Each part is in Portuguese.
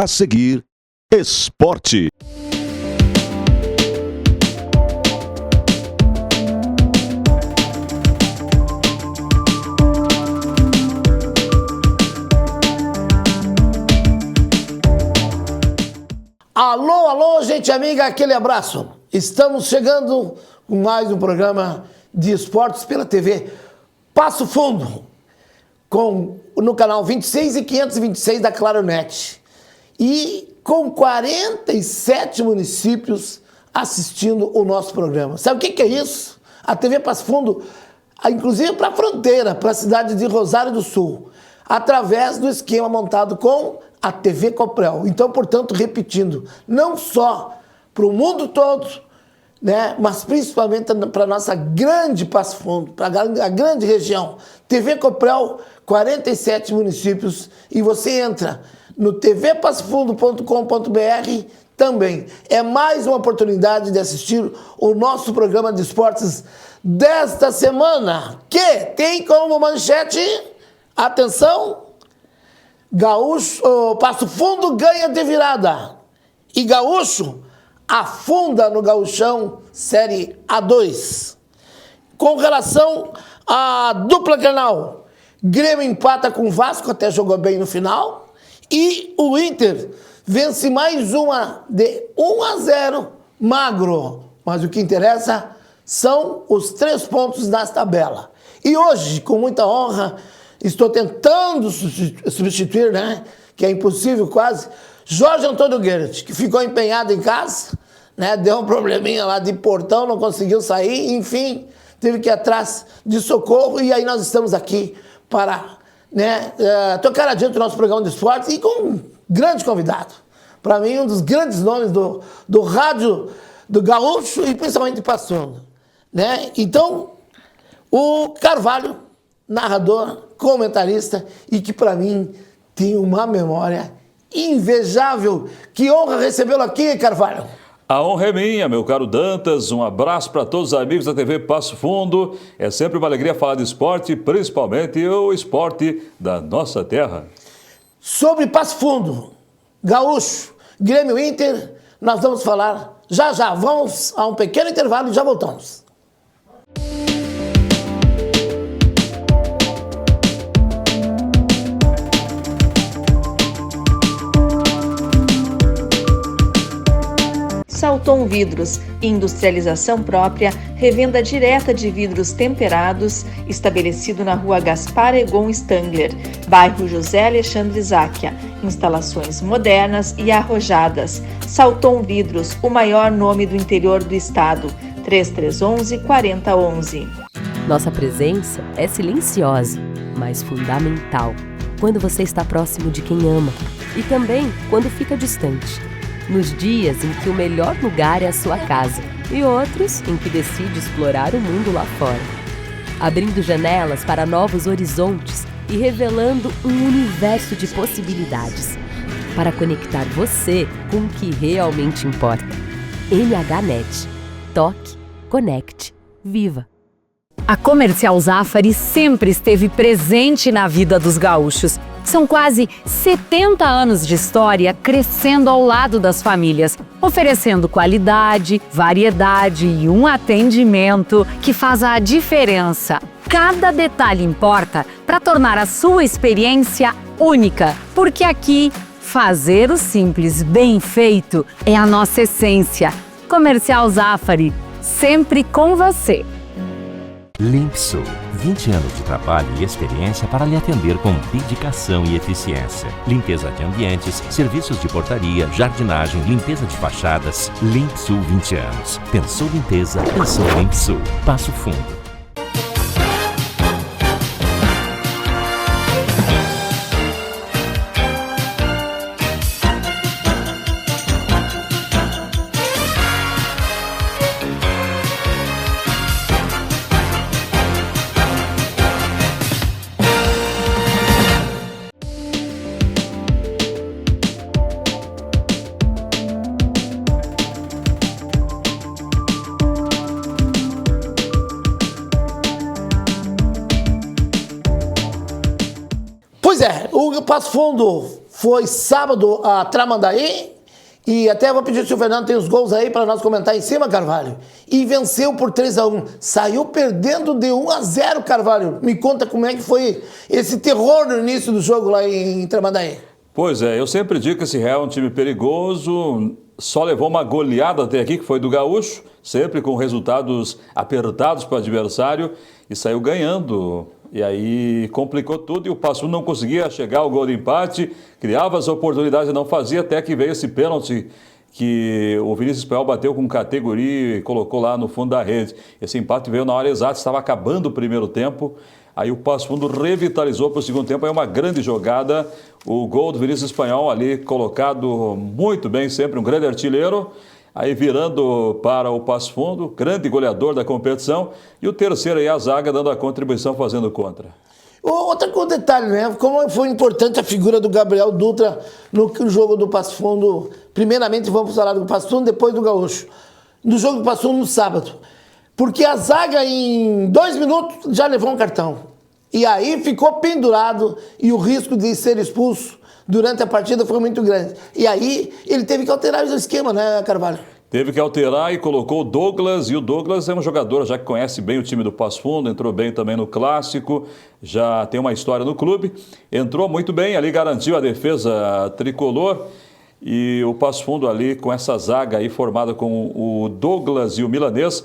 A seguir, esporte. Alô, alô, gente amiga, aquele abraço. Estamos chegando com mais um programa de esportes pela TV Passo Fundo, no canal 26 e 526 da Claronet. E com 47 municípios assistindo o nosso programa. Sabe o que é isso? A TV Passo Fundo, inclusive para a fronteira, para a cidade de Rosário do Sul, através do esquema montado com a TV Coprel. Então, portanto, repetindo, não só para o mundo todo, né, mas principalmente para a nossa grande Passo Fundo, para a grande região. TV Coprel, 47 municípios, e você entra no tvpassofundo.com.br também. É mais uma oportunidade de assistir o nosso programa de esportes desta semana, que tem como manchete, atenção, Passo Fundo ganha de virada e Gaúcho afunda no Gauchão Série A2. Com relação à dupla Grenal, Grêmio empata com o Vasco, até jogou bem no final, e o Inter vence mais uma de 1-0, magro. Mas o que interessa são os 3 pontos na tabela. E hoje, com muita honra, estou tentando substituir, né, que é impossível quase, Jorge Antônio Guerra, que ficou empenhado em casa, né, deu um probleminha lá de portão, não conseguiu sair, enfim, teve que ir atrás de socorro, e aí nós estamos aqui para, né, tocar adiante o nosso programa de esportes e com um grande convidado. Para mim, um dos grandes nomes do rádio do Gaúcho e principalmente de Passo Fundo, né? Então, o Carvalho, narrador, comentarista, e que para mim tem uma memória invejável. Que honra recebê-lo aqui, Carvalho. A honra é minha, meu caro Dantas. Um abraço para todos os amigos da TV Passo Fundo. É sempre uma alegria falar de esporte, principalmente o esporte da nossa terra. Sobre Passo Fundo, Gaúcho, Grêmio Inter, nós vamos falar já já. Vamos a um pequeno intervalo e já voltamos. Salton Vidros, industrialização própria, revenda direta de vidros temperados, estabelecido na rua Gaspar Egon Stangler, bairro José Alexandre Záquia. Instalações modernas e arrojadas. Salton Vidros, o maior nome do interior do estado. 3311-4011. Nossa presença é silenciosa, mas fundamental. Quando você está próximo de quem ama e também quando fica distante. Nos dias em que o melhor lugar é a sua casa e outros em que decide explorar o mundo lá fora. Abrindo janelas para novos horizontes e revelando um universo de possibilidades para conectar você com o que realmente importa. MHNet. Toque, conecte, viva. A Comercial Zafari sempre esteve presente na vida dos gaúchos. São quase 70 anos de história crescendo ao lado das famílias, oferecendo qualidade, variedade e um atendimento que faz a diferença. Cada detalhe importa para tornar a sua experiência única, porque aqui, fazer o simples bem feito é a nossa essência. Comercial Zafari, sempre com você. Limpsul, 20 anos de trabalho e experiência para lhe atender com dedicação e eficiência. Limpeza de ambientes, serviços de portaria, jardinagem, limpeza de fachadas. Limpsul 20 anos. Pensou limpeza, pensou Limpsul. Passo Fundo. Pois é, o Passo Fundo foi sábado a Tramandaí, e até vou pedir se o Fernando tem os gols aí para nós comentar em cima, Carvalho. E venceu por 3-1. Saiu perdendo de 1-0, Carvalho. Me conta como é que foi esse terror no início do jogo lá em Tramandaí. Pois é, eu sempre digo que esse Real é um time perigoso, só levou uma goleada até aqui, que foi do Gaúcho, sempre com resultados apertados para o adversário, e saiu ganhando. E aí complicou tudo e o Passo Fundo não conseguia chegar ao gol de empate, criava as oportunidades e não fazia, até que veio esse pênalti que o Vinícius Espanhol bateu com categoria e colocou lá no fundo da rede. Esse empate veio na hora exata, estava acabando o primeiro tempo. Aí o Passo Fundo revitalizou para o segundo tempo, aí uma grande jogada, o gol do Vinícius Espanhol ali colocado muito bem, sempre um grande artilheiro, aí virando para o Passo Fundo, grande goleador da competição, e o terceiro aí a zaga dando a contribuição, fazendo contra. Outro detalhe, né? Como foi importante a figura do Gabriel Dutra no jogo do Passo Fundo. Primeiramente vamos falar do Passo Fundo, depois do Gaúcho. No jogo do Passo Fundo no sábado. Porque a zaga em 2 minutos já levou um cartão. E aí ficou pendurado e o risco de ser expulso durante a partida foi muito grande. E aí ele teve que alterar o esquema, né, Carvalho? Teve que alterar e colocou o Douglas, e o Douglas é um jogador já que conhece bem o time do Passo Fundo, entrou bem também no Clássico, já tem uma história no clube, entrou muito bem, ali garantiu a defesa tricolor, e o Passo Fundo ali com essa zaga aí formada com o Douglas e o Milanês,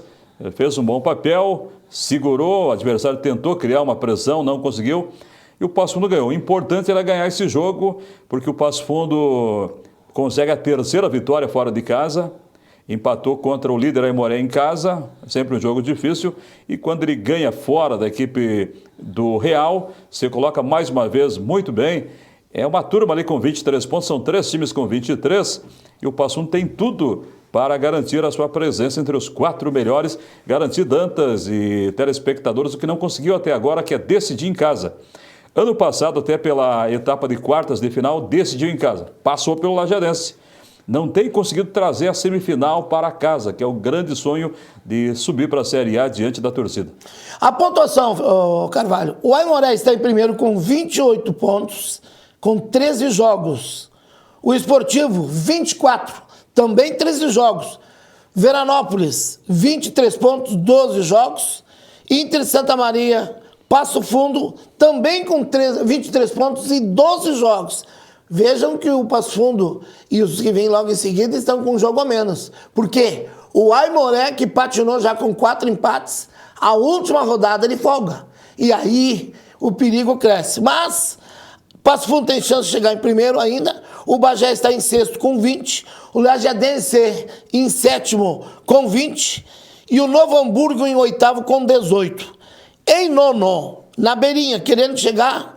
fez um bom papel, segurou, o adversário tentou criar uma pressão, não conseguiu, e o Passo Fundo ganhou. O importante era ganhar esse jogo, porque o Passo Fundo consegue a terceira vitória fora de casa, empatou contra o líder Aimoré em casa, sempre um jogo difícil, e quando ele ganha fora da equipe do Real, você coloca mais uma vez muito bem, é uma turma ali com 23 pontos, são 3 times com 23, e o Passo Fundo tem tudo para garantir a sua presença entre os 4 melhores, garantir Dantas e telespectadores o que não conseguiu até agora, que é decidir em casa. Ano passado, até pela etapa de quartas de final, decidiu em casa, passou pelo Lajadense. Não tem conseguido trazer a semifinal para casa, que é o grande sonho de subir para a Série A diante da torcida. A pontuação, Carvalho, o Aimoré está em primeiro com 28 pontos, com 13 jogos. O Esportivo, 24, também 13 jogos. Veranópolis, 23 pontos, 12 jogos. Inter Santa Maria, Passo Fundo, também com 23 pontos e 12 jogos. Vejam que o Passo Fundo e os que vêm logo em seguida estão com um jogo a menos. Porque o Aimoré, que patinou já com 4 empates, a última rodada ele folga. E aí o perigo cresce. Mas Passo Fundo tem chance de chegar em primeiro ainda. O Bagé está em sexto com 20. O Lajadense em sétimo com 20. E o Novo Hamburgo em oitavo com 18. Em nono, na beirinha, querendo chegar...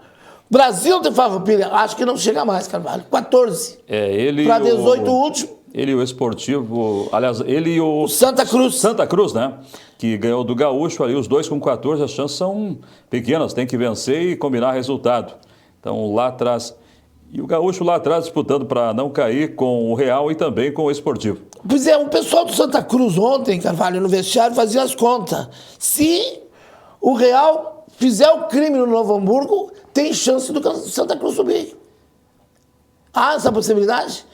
Brasil de Farroupilha, acho que não chega mais, Carvalho. 14. Ele para 18 o último. Ele e o Esportivo, aliás, ele e o Santa Cruz. Santa Cruz, né? Que ganhou do Gaúcho, ali os dois com 14, as chances são pequenas, tem que vencer e combinar resultado. Então lá atrás, e o Gaúcho lá atrás disputando para não cair com o Real e também com o Esportivo. Pois é, o pessoal do Santa Cruz ontem, Carvalho, no vestiário fazia as contas. Se o Real fizer o crime no Novo Hamburgo, tem chance do Santa Cruz subir. Há essa possibilidade?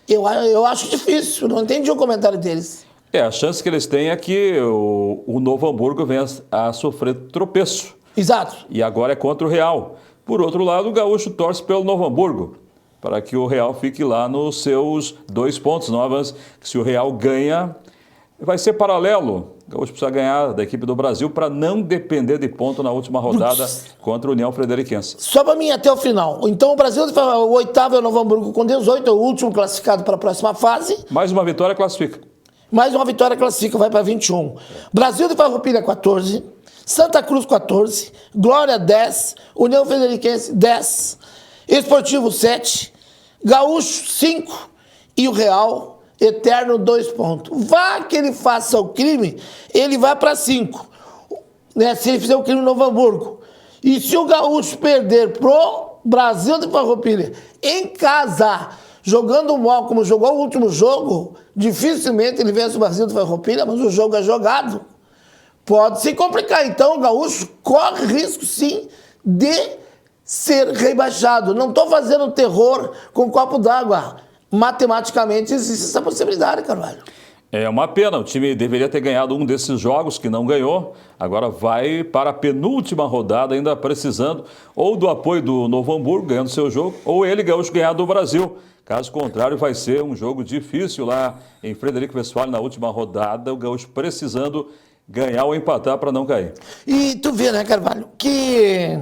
Eu acho difícil, não entendi o comentário deles. A chance que eles têm é que o Novo Hamburgo venha a sofrer tropeço. Exato. E agora é contra o Real. Por outro lado, o Gaúcho torce pelo Novo Hamburgo, para que o Real fique lá nos seus 2 pontos, não avance. Se o Real ganha, vai ser paralelo. O Gaúcho precisa ganhar da equipe do Brasil para não depender de ponto na última rodada contra a União Frederiquense. Só para mim até o final. Então o Brasil, o oitavo é o Novo Hamburgo com 18, é o último classificado para a próxima fase. Mais uma vitória classifica. Mais uma vitória classifica, vai para 21. Brasil de Farroupilha 14, Santa Cruz 14, Glória 10, União Frederiquense 10, Esportivo 7, Gaúcho 5 e o Real eterno 2 pontos. Vá que ele faça o crime, ele vai para 5. Né? Se ele fizer o crime no Novo Hamburgo. E se o Gaúcho perder pro Brasil de Farroupilha em casa, jogando mal como jogou o último jogo, dificilmente ele vence o Brasil de Farroupilha, mas o jogo é jogado. Pode se complicar. Então o Gaúcho corre risco, sim, de ser rebaixado. Não estou fazendo terror com um copo d'água. Matematicamente existe essa possibilidade, Carvalho. É uma pena, o time deveria ter ganhado um desses jogos que não ganhou, agora vai para a penúltima rodada ainda precisando ou do apoio do Novo Hamburgo ganhando seu jogo, ou ele Gaúcho ganhar do Brasil. Caso contrário, vai ser um jogo difícil lá em Frederico Westphalen na última rodada, o Gaúcho precisando ganhar ou empatar para não cair. E tu vê, né, Carvalho, que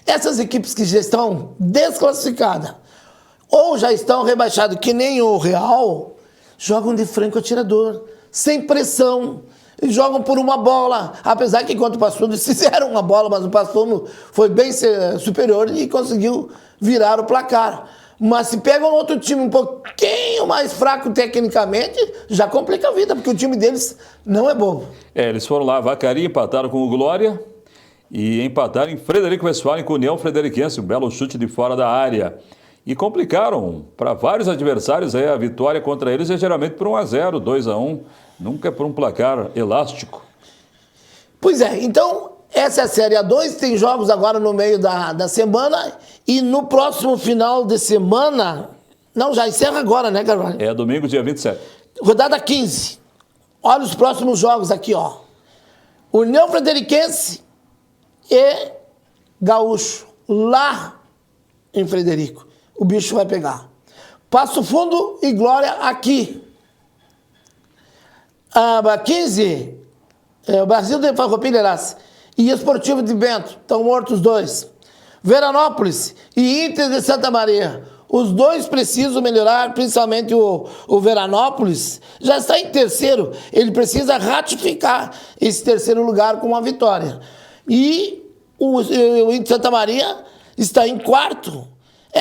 essas equipes que já estão desclassificadas ou já estão rebaixadas, que nem o Real, jogam de franco atirador, sem pressão, e jogam por uma bola. Apesar que contra o Passo Fundo eles fizeram uma bola, mas o Passo Fundo foi bem superior e conseguiu virar o placar. Mas se pegam outro time um pouquinho mais fraco tecnicamente, já complica a vida, porque o time deles não é bobo. Eles foram lá, Vacaria, empataram com o Glória e empataram em Frederico Westphalen com o União Frederiquense, um belo chute de fora da área. E complicaram para vários adversários aí, a vitória contra eles é geralmente por 1-0, 2-1, nunca por um placar elástico. Pois é, então essa é a Série A2, tem jogos agora no meio da semana e no próximo final de semana, não, já encerra agora, né, Carvalho? É domingo, dia 27. Rodada 15, olha os próximos jogos aqui, ó. União Frederiquense e Gaúcho, lá em Frederico. O bicho vai pegar. Passo Fundo e Glória aqui. 15, o Brasil de Farroupilha e Esportivo de Bento, estão mortos os dois. Veranópolis e Inter de Santa Maria. Os dois precisam melhorar, principalmente o Veranópolis. Já está em terceiro, ele precisa ratificar esse terceiro lugar com uma vitória. E o Inter de Santa Maria está em quarto.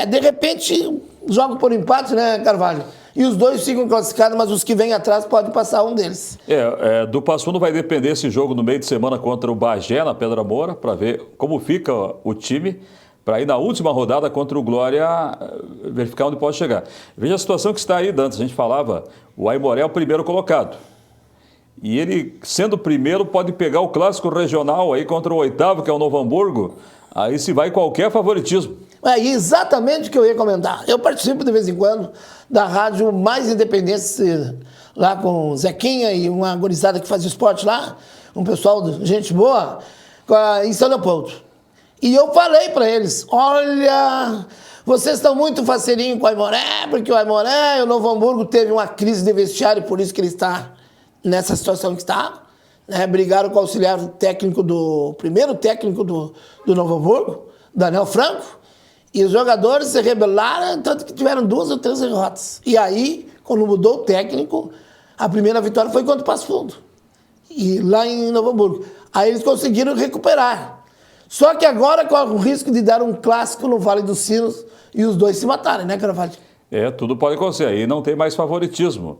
De repente, joga por empate, né, Carvalho? E os dois ficam classificados, mas os que vêm atrás podem passar um deles. Do Passo Fundo vai depender esse jogo no meio de semana contra o Bagé, na Pedra Moura, para ver como fica o time, para ir na última rodada contra o Glória, verificar onde pode chegar. Veja a situação que está aí, Dantas. A gente falava, o Aimoré é o primeiro colocado. E ele, sendo o primeiro, pode pegar o clássico regional aí contra o oitavo, que é o Novo Hamburgo. Aí se vai qualquer favoritismo. É exatamente o que eu ia comentar. Eu participo de vez em quando da rádio mais independente, lá com o Zequinha e uma gurizada que faz esporte lá, um pessoal, gente boa, em São Leopoldo. E eu falei para eles, olha, vocês estão muito faceirinho com o Aimoré, porque o Aimoré e o Novo Hamburgo teve uma crise de vestiário, por isso que ele está nessa situação que está. Brigaram com o auxiliar técnico primeiro técnico do Novo Hamburgo, Daniel Franco, e os jogadores se rebelaram, tanto que tiveram 2 ou 3 derrotas. E aí, quando mudou o técnico, a primeira vitória foi contra o Passo Fundo, e lá em Novo Hamburgo. Aí eles conseguiram recuperar. Só que agora corre o risco de dar um clássico no Vale dos Sinos e os dois se matarem, né, Carvalho? Tudo pode acontecer. Aí não tem mais favoritismo.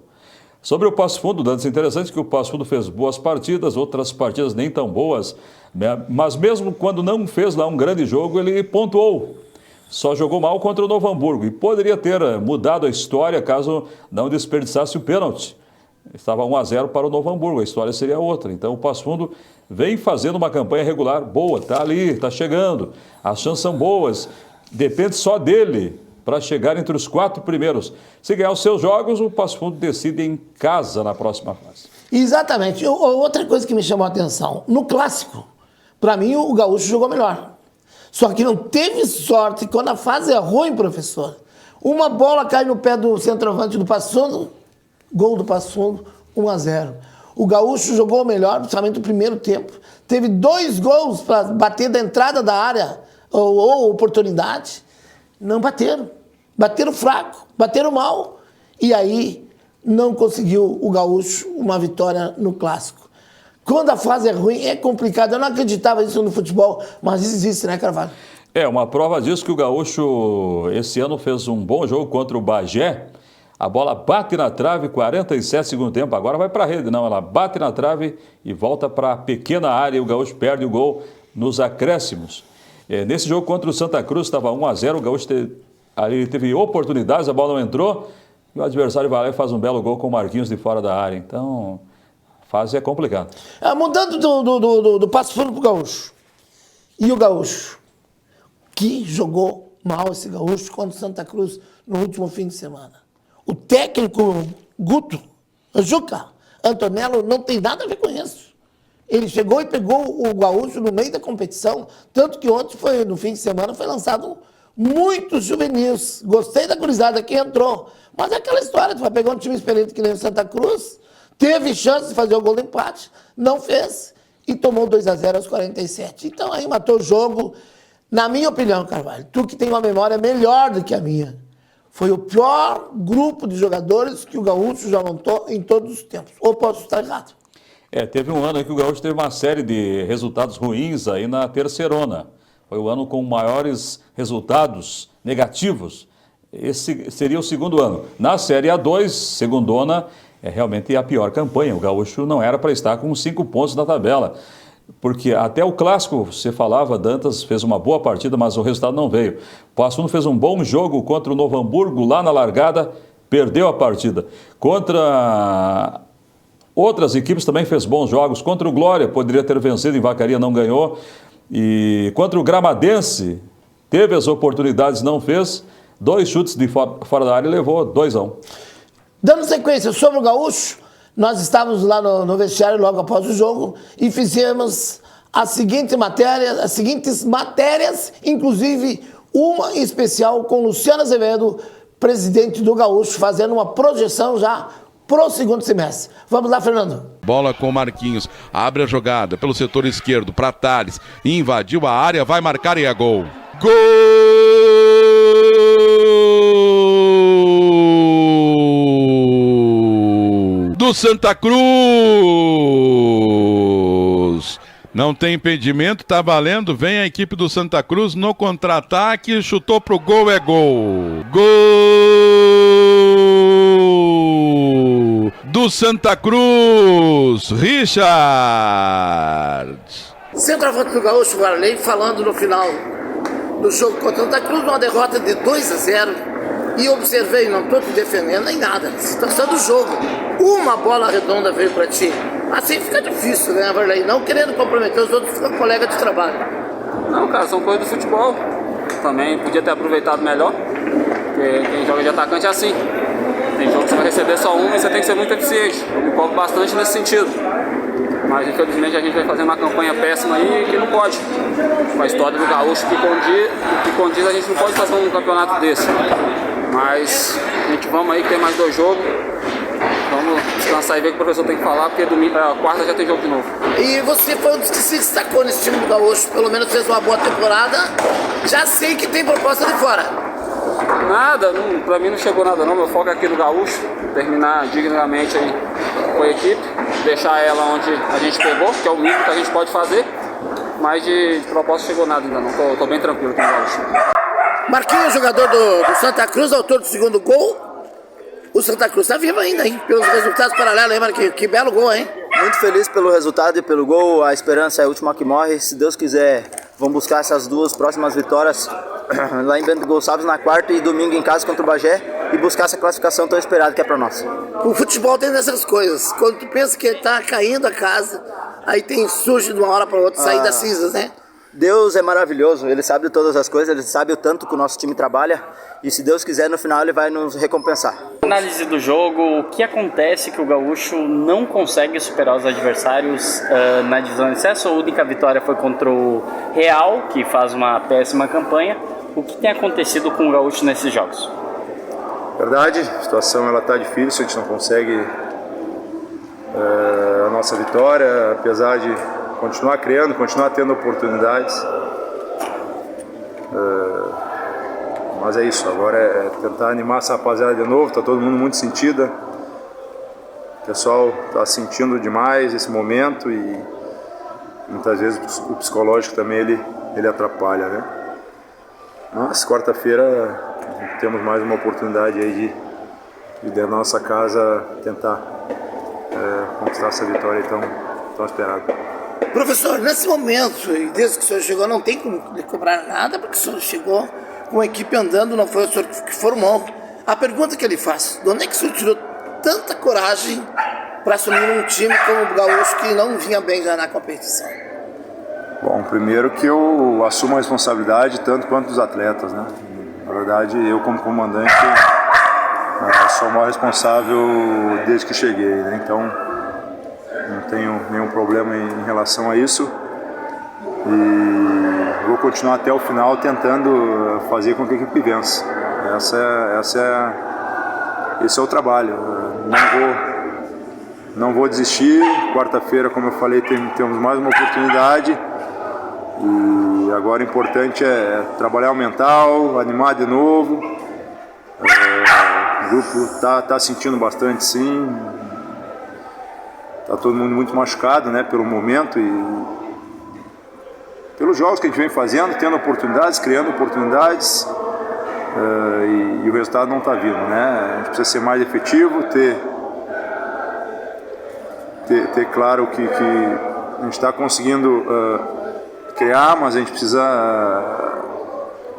Sobre o Passo Fundo, Dantas, interessante que o Passo Fundo fez boas partidas, outras partidas nem tão boas, né? Mas mesmo quando não fez lá um grande jogo, ele pontuou. Só jogou mal contra o Novo Hamburgo e poderia ter mudado a história caso não desperdiçasse o pênalti. Estava 1-0 para o Novo Hamburgo, a história seria outra. Então o Passo Fundo vem fazendo uma campanha regular boa, está ali, está chegando, as chances são boas, depende só dele para chegar entre os 4 primeiros. Se ganhar os seus jogos, o Passo Fundo decide em casa na próxima fase. Exatamente. Outra coisa que me chamou a atenção, no clássico, para mim o Gaúcho jogou melhor. Só que não teve sorte quando a fase é ruim, professor. Uma bola cai no pé do centroavante do Passo Fundo, gol do Passo Fundo, 1-0. O Gaúcho jogou melhor, principalmente no primeiro tempo. Teve 2 gols para bater da entrada da área, ou oportunidade. Não bateram. Bateram fraco, bateram mal. E aí não conseguiu o Gaúcho uma vitória no clássico. Quando a fase é ruim, é complicado. Eu não acreditava nisso no futebol, mas existe, né, Carvalho? Uma prova disso que o Gaúcho esse ano fez um bom jogo contra o Bagé. A bola bate na trave, 47 segundo tempo, agora vai para a rede. Não, ela bate na trave e volta para a pequena área e o Gaúcho perde o gol nos acréscimos. Nesse jogo contra o Santa Cruz estava 1-0, o Gaúcho teve oportunidades, a bola não entrou e o adversário vai lá e faz um belo gol com o Marquinhos de fora da área. Então, a fase é complicada. Mudando do Passo Fundo para o Gaúcho. E o Gaúcho? que jogou mal esse gaúcho contra o Santa Cruz no último fim de semana. O técnico Guto, Juca, Antonello, não tem nada a ver com isso. Ele chegou e pegou o gaúcho no meio da competição, tanto que ontem, no fim de semana, foi lançado muitos juvenis. Gostei da gurizada que entrou. Mas é aquela história, tu vai pegar um time experiente que nem o Santa Cruz, teve chance de fazer o gol do empate, não fez, e tomou 2-0 aos 47. Então aí matou o jogo. Na minha opinião, Carvalho, tu que tem uma memória melhor do que a minha, foi o pior grupo de jogadores que o Gaúcho já montou em todos os tempos. Ou posso estar errado? Teve um ano aí que o Gaúcho teve uma série de resultados ruins aí na terceirona. Foi o ano com maiores resultados negativos. Esse seria o segundo ano. Na Série A2, segundona, é realmente a pior campanha. O Gaúcho não era para estar com 5 pontos na tabela. Porque até o clássico, você falava, Dantas fez uma boa partida, mas o resultado não veio. O Passo Fundo fez um bom jogo contra o Novo Hamburgo, lá na largada, perdeu a partida. Contra outras equipes também fez bons jogos. Contra o Glória, poderia ter vencido, em Vacaria não ganhou. E contra o Gramadense, teve as oportunidades, não fez. 2 chutes de fora da área e levou 2-1. Dando sequência sobre o Gaúcho, nós estávamos lá no vestiário logo após o jogo e fizemos as seguintes matérias, inclusive uma em especial com Luciano Azevedo, presidente do Gaúcho, fazendo uma projeção já pro segundo semestre. Vamos lá, Fernando. Bola com o Marquinhos, abre a jogada pelo setor esquerdo para Thales, invadiu a área, vai marcar e é gol. Gol do Santa Cruz! Não tem impedimento, tá valendo, vem a equipe do Santa Cruz no contra-ataque, chutou pro gol, é gol. Gol do Santa Cruz, Richard. Centroavante do Gaúcho, Guarani, falando no final do jogo contra o Santa Cruz, uma derrota de 2-0. E observei, não estou te defendendo nem nada, situação do jogo. Uma bola redonda veio para ti. Assim fica difícil, né, Varley? Não querendo comprometer os outros colegas de trabalho. Não, cara, são coisas do futebol. Também podia ter aproveitado melhor. Porque quem joga de atacante é assim. Tem jogo que você vai receber só uma e você tem que ser muito eficiente. Eu me cobro bastante nesse sentido. Mas infelizmente a gente vai fazendo uma campanha péssima aí que não pode. Com a história do Gaúcho que condiz, a gente não pode fazer um campeonato desse. Mas a gente vamos aí que tem mais 2 jogos. Vamos descansar e ver o que o professor tem que falar, porque quarta já tem jogo de novo. E você foi um dos que se destacou nesse time do Gaúcho, pelo menos fez uma boa temporada. Já sei que tem proposta de fora. Nada, pra mim não chegou nada não. Meu foco é aqui no Gaúcho, terminar dignamente aí com a equipe, deixar ela onde a gente pegou, que é o mínimo que a gente pode fazer. Mas de proposta chegou nada ainda não, tô bem tranquilo aqui no Gaúcho. Marquinhos, jogador do Santa Cruz, autor do segundo gol. O Santa Cruz tá vivo ainda, hein? Pelos resultados paralelos, hein, Marquinhos? Que belo gol, hein? Muito feliz pelo resultado e pelo gol. A esperança é a última que morre. Se Deus quiser, vamos buscar essas 2 próximas vitórias lá em Bento Gonçalves na quarta e domingo em casa contra o Bagé e buscar essa classificação tão esperada que é para nós. O futebol tem dessas coisas. Quando tu pensa que tá caindo a casa, aí surge de uma hora para outra sair das cinzas, né? Deus é maravilhoso, Ele sabe de todas as coisas, Ele sabe o tanto que o nosso time trabalha e se Deus quiser no final Ele vai nos recompensar. Análise do jogo, o que acontece que o Gaúcho não consegue superar os adversários na divisão de acesso? A única vitória foi contra o Real, que faz uma péssima campanha. O que tem acontecido com o Gaúcho nesses jogos? Verdade, a situação ela tá difícil, a gente não consegue a nossa vitória, apesar de continuar criando, continuar tendo oportunidades. Mas é isso, agora é tentar animar essa rapaziada de novo, tá todo mundo muito sentida. O pessoal tá sentindo demais esse momento e muitas vezes o psicológico também ele atrapalha, né? Mas quarta-feira temos mais uma oportunidade aí de dentro da nossa casa tentar conquistar essa vitória tão esperada. Professor, nesse momento, desde que o senhor chegou, não tem como lhe cobrar nada, porque o senhor chegou com a equipe andando, não foi o senhor que formou. A pergunta que ele faz, de onde é que o senhor tirou tanta coragem para assumir um time como o Gaúcho, que não vinha bem já na competição? Bom, primeiro que eu assumo a responsabilidade tanto quanto dos atletas, né? Na verdade, eu como comandante sou o maior responsável desde que cheguei, né? Então não tenho nenhum problema em relação a isso e vou continuar até o final tentando fazer com que a equipe vença. Esse é o trabalho. Não vou desistir. Quarta-feira, como eu falei, temos mais uma oportunidade. E agora o importante é trabalhar o mental, animar de novo. O grupo tá sentindo bastante, sim. Tá todo mundo muito machucado, né, pelo momento e pelos jogos que a gente vem fazendo, tendo oportunidades, criando oportunidades. E o resultado não está vindo, né? A gente precisa ser mais efetivo, ter claro que a gente está conseguindo criar, mas a gente precisa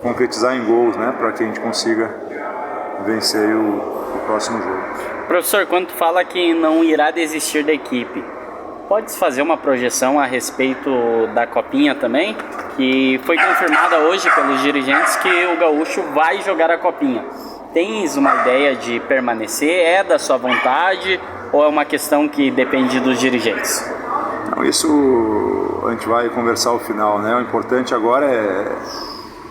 concretizar em gols, né? Para que a gente consiga vencer o próximo jogo. Professor, quando tu fala que não irá desistir da equipe, pode fazer uma projeção a respeito da Copinha também? Que foi confirmada hoje pelos dirigentes que o Gaúcho vai jogar a Copinha. Tens uma ideia de permanecer? É da sua vontade ou é uma questão que depende dos dirigentes? Não, isso a gente vai conversar ao final, né? O importante agora é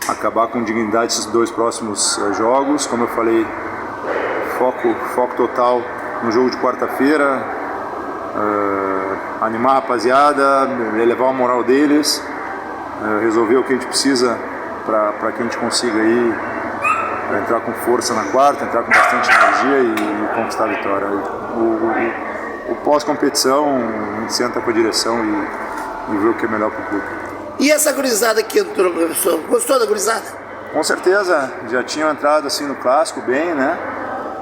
acabar com dignidade esses 2 próximos jogos. Como eu falei, foco total no jogo de quarta-feira, animar a rapaziada, elevar a moral deles, resolver o que a gente precisa para que a gente consiga aí entrar com força na quarta, entrar com bastante energia e conquistar a vitória. O pós-competição, a gente senta com a direção e vê o que é melhor para o clube. E essa gurizada que entrou, professor? Gostou da gurizada? Com certeza, já tinham entrado assim no clássico bem, né?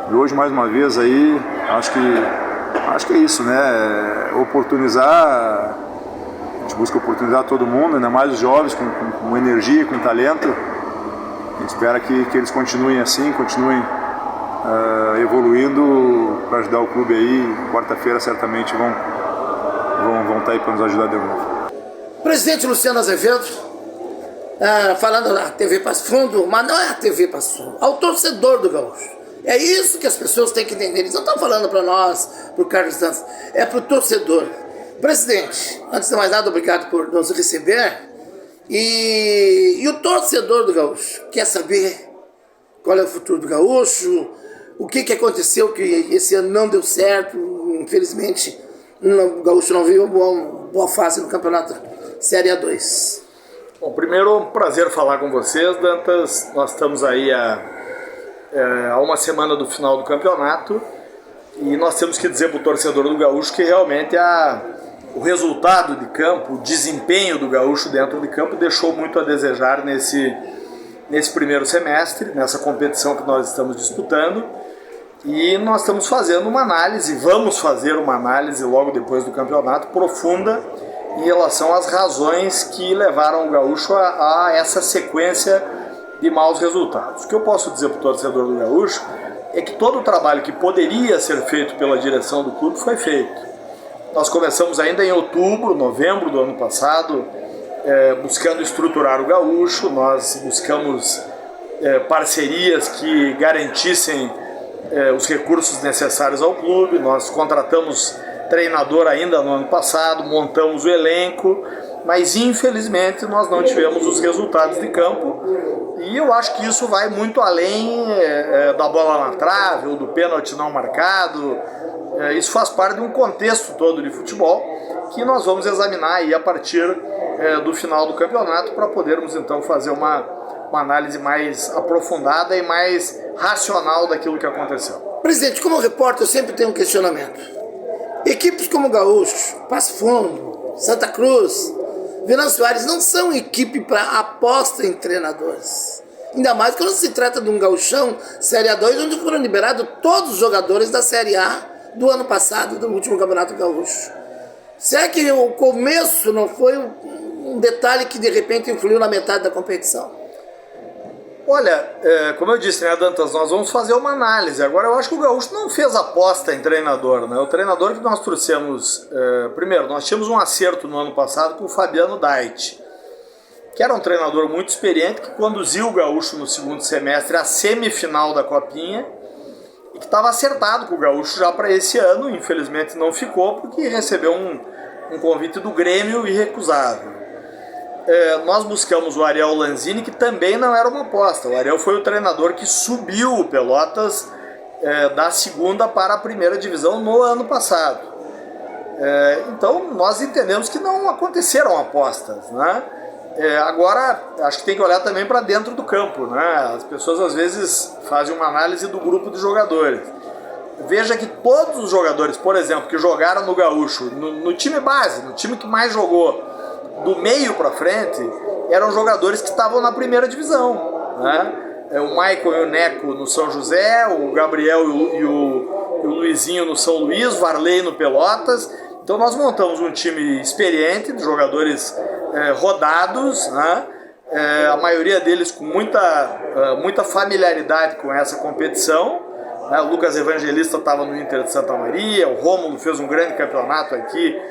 E hoje mais uma vez aí, acho que é isso, né? Oportunizar, a gente busca oportunizar todo mundo, ainda mais os jovens com energia, com talento. A gente espera que eles continuem assim, continuem evoluindo para ajudar o clube aí. Quarta-feira certamente vão estar aí para nos ajudar de novo. Presidente Luciano Azevedo, falando da TV Passo Fundo, mas não é a TV Passo Fundo, ao torcedor do Gaúcho. É isso que as pessoas têm que entender. Eles não estão falando para nós, para o Carlos Santos, é para o torcedor. Presidente, antes de mais nada, obrigado por nos receber. E o torcedor do Gaúcho quer saber qual é o futuro do Gaúcho, o que aconteceu que esse ano não deu certo. Infelizmente, o Gaúcho não viu boa fase no campeonato Série A2. Bom, primeiro, um prazer falar com vocês, Dantas. Nós estamos aí há uma semana do final do campeonato e nós temos que dizer para o torcedor do Gaúcho que realmente o resultado de campo, o desempenho do Gaúcho dentro de campo deixou muito a desejar nesse primeiro semestre, nessa competição que nós estamos disputando, e nós estamos fazendo uma análise, vamos fazer uma análise logo depois do campeonato profunda em relação às razões que levaram o Gaúcho a essa sequência de maus resultados. O que eu posso dizer para o torcedor do Gaúcho é que todo o trabalho que poderia ser feito pela direção do clube foi feito. Nós começamos ainda em novembro do ano passado, buscando estruturar o Gaúcho. Nós buscamos parcerias que garantissem os recursos necessários ao clube. Nós contratamos treinador ainda no ano passado, montamos o elenco, mas infelizmente nós não tivemos os resultados de campo. E eu acho que isso vai muito além da bola na trave ou do pênalti não marcado. Isso faz parte de um contexto todo de futebol que nós vamos examinar aí a partir do final do campeonato para podermos então fazer uma análise mais aprofundada e mais racional daquilo que aconteceu. Presidente, como repórter eu sempre tenho um questionamento. Equipes como Gaúcho, Passo Fundo, Santa Cruz, Venâncio Aires não são equipe para aposta em treinadores. Ainda mais quando se trata de um gauchão Série A2, onde foram liberados todos os jogadores da Série A do ano passado, do último Campeonato Gaúcho. Será que o começo não foi um detalhe que de repente influiu na metade da competição? Olha, como eu disse, né, Dantas, nós vamos fazer uma análise. Agora, eu acho que o Gaúcho não fez aposta em treinador, né? O treinador que nós trouxemos, primeiro, nós tínhamos um acerto no ano passado com o Fabiano Dait. que era um treinador muito experiente, que conduziu o Gaúcho no segundo semestre à semifinal da Copinha, e que estava acertado com o Gaúcho já para esse ano. Infelizmente não ficou, porque recebeu um convite do Grêmio irrecusável. Nós buscamos o Ariel Lanzini, que também não era uma aposta. O Ariel foi o treinador que subiu o Pelotas da segunda para a primeira divisão no ano passado. Então nós entendemos que não aconteceram apostas, né? Agora acho que tem que olhar também para dentro do campo, né? As pessoas às vezes fazem uma análise do grupo de jogadores. Veja que todos os jogadores, por exemplo, que jogaram no Gaúcho, no time base, no time que mais jogou, do meio para frente, eram jogadores que estavam na primeira divisão, né? O Michael e o Neco no São José, o Gabriel e o Luizinho no São Luís, o Varley no Pelotas. Então nós montamos um time experiente, de jogadores rodados, né? A maioria deles com muita familiaridade com essa competição. O Lucas Evangelista estava no Inter de Santa Maria, o Rômulo fez um grande campeonato aqui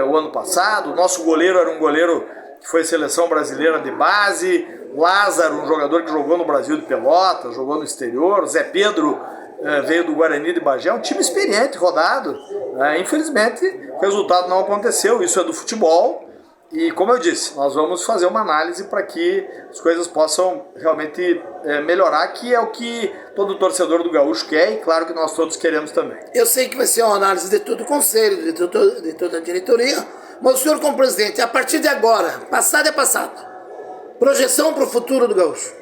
o ano passado. O nosso goleiro era um goleiro que foi seleção brasileira de base. Lázaro, um jogador que jogou no Brasil de Pelotas, jogou no exterior. O Zé Pedro veio do Guarani de Bagé, um time experiente, rodado. Infelizmente, o resultado não aconteceu, isso é do futebol. E como eu disse, nós vamos fazer uma análise para que as coisas possam realmente melhorar, que é o que todo torcedor do Gaúcho quer, e claro que nós todos queremos também. Eu sei que vai ser uma análise de todo o conselho, de toda a diretoria, mas o senhor como presidente, a partir de agora, passado é passado, projeção para o futuro do Gaúcho.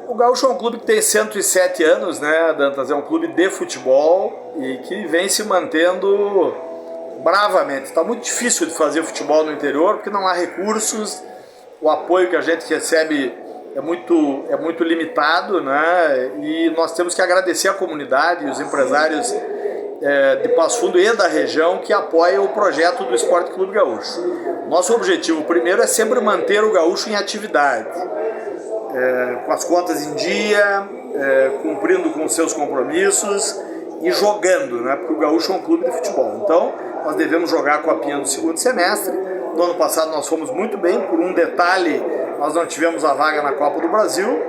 O Gaúcho é um clube que tem 107 anos, né, Dantas? É um clube de futebol e que vem se mantendo bravamente. Está muito difícil de fazer futebol no interior porque não há recursos, o apoio que a gente recebe é muito limitado, né? E nós temos que agradecer a comunidade e os empresários de Passo Fundo e da região que apoiam o projeto do Esporte Clube Gaúcho. Nosso objetivo primeiro é sempre manter o Gaúcho em atividade, com as contas em dia, cumprindo com seus compromissos e jogando, né? Porque o Gaúcho é um clube de futebol. Então, nós devemos jogar a Copinha no segundo semestre. No ano passado nós fomos muito bem, por um detalhe, nós não tivemos a vaga na Copa do Brasil.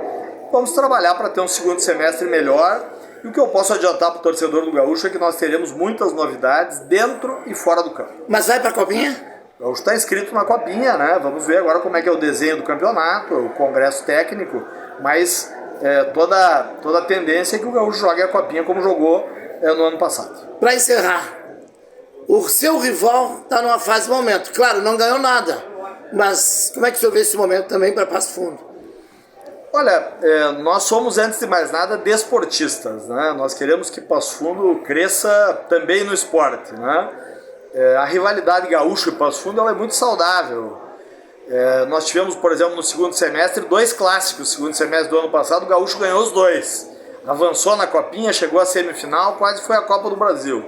Vamos trabalhar para ter um segundo semestre melhor. E o que eu posso adiantar para o torcedor do Gaúcho é que nós teremos muitas novidades dentro e fora do campo. Mas vai para a Copinha? O Gaúcho está inscrito na Copinha, né? Vamos ver agora como é que é o desenho do campeonato, o congresso técnico, mas toda a tendência é que o Gaúcho jogue a Copinha como jogou no ano passado. Para encerrar, o seu rival está numa fase de momento. Claro, não ganhou nada, mas como é que o senhor vê esse momento também para Passo Fundo? Olha, nós somos, antes de mais nada, desportistas, né? Nós queremos que Passo Fundo cresça também no esporte, né? A rivalidade Gaúcho e Passo Fundo ela é muito saudável. Nós tivemos, por exemplo, no segundo semestre, 2 clássicos. No segundo semestre do ano passado, o Gaúcho ganhou os 2. Avançou na Copinha, chegou à semifinal, quase foi a Copa do Brasil.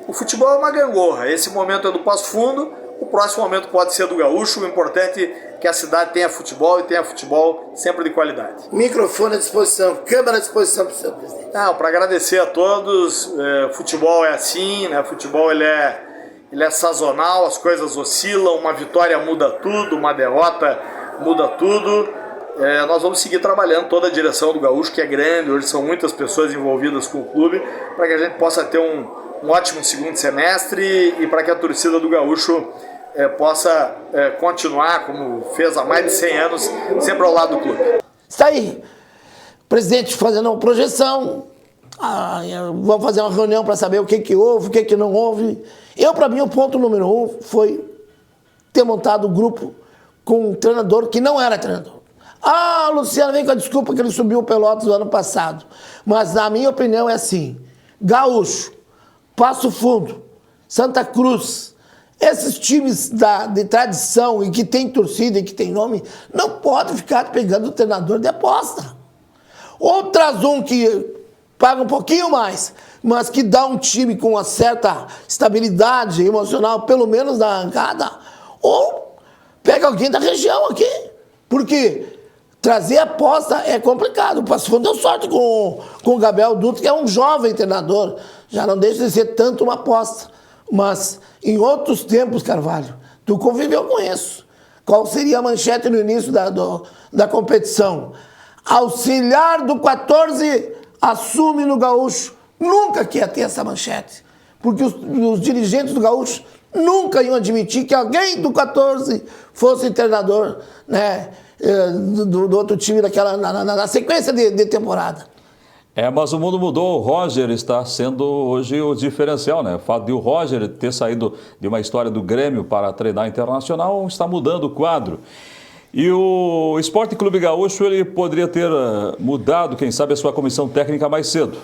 O futebol é uma gangorra. Esse momento é do Passo Fundo, o próximo momento pode ser do Gaúcho. O importante é que a cidade tenha futebol e tenha futebol sempre de qualidade. Microfone à disposição, câmera à disposição para o senhor presidente. Para agradecer a todos. Futebol é assim, né? Futebol ele é sazonal, as coisas oscilam, uma vitória muda tudo, uma derrota muda tudo. Nós vamos seguir trabalhando toda a direção do Gaúcho, que é grande, hoje são muitas pessoas envolvidas com o clube, para que a gente possa ter um ótimo segundo semestre e para que a torcida do Gaúcho possa continuar, como fez há mais de 100 anos, sempre ao lado do clube. Está aí, presidente fazendo uma projeção, vamos fazer uma reunião para saber o que houve, o que não houve. Para mim, o ponto número 1 foi ter montado um grupo com um treinador que não era treinador. O Luciano vem com a desculpa que ele subiu o Pelotas no ano passado. Mas, na minha opinião, é assim. Gaúcho, Passo Fundo, Santa Cruz, esses times de tradição e que tem torcida e que tem nome, não pode ficar pegando o treinador de aposta. Ou traz um que paga um pouquinho mais, mas que dá um time com uma certa estabilidade emocional, pelo menos na arrancada, ou pega alguém da região aqui. Porque trazer aposta é complicado. O Passo Fundo deu sorte com o Gabriel Dutra, que é um jovem treinador. Já não deixa de ser tanto uma aposta. Mas em outros tempos, Carvalho, tu conviveu com isso. Qual seria a manchete no início da competição? Auxiliar do 14 assume no Gaúcho. Nunca que ia ter essa manchete, porque os dirigentes do Gaúcho nunca iam admitir que alguém do 14 fosse treinador, né, do outro time na sequência de temporada. Mas o mundo mudou, o Roger está sendo hoje o diferencial, né? O fato de o Roger ter saído de uma história do Grêmio para treinar Internacional está mudando o quadro. E o Esporte Clube Gaúcho, ele poderia ter mudado, quem sabe, a sua comissão técnica mais cedo.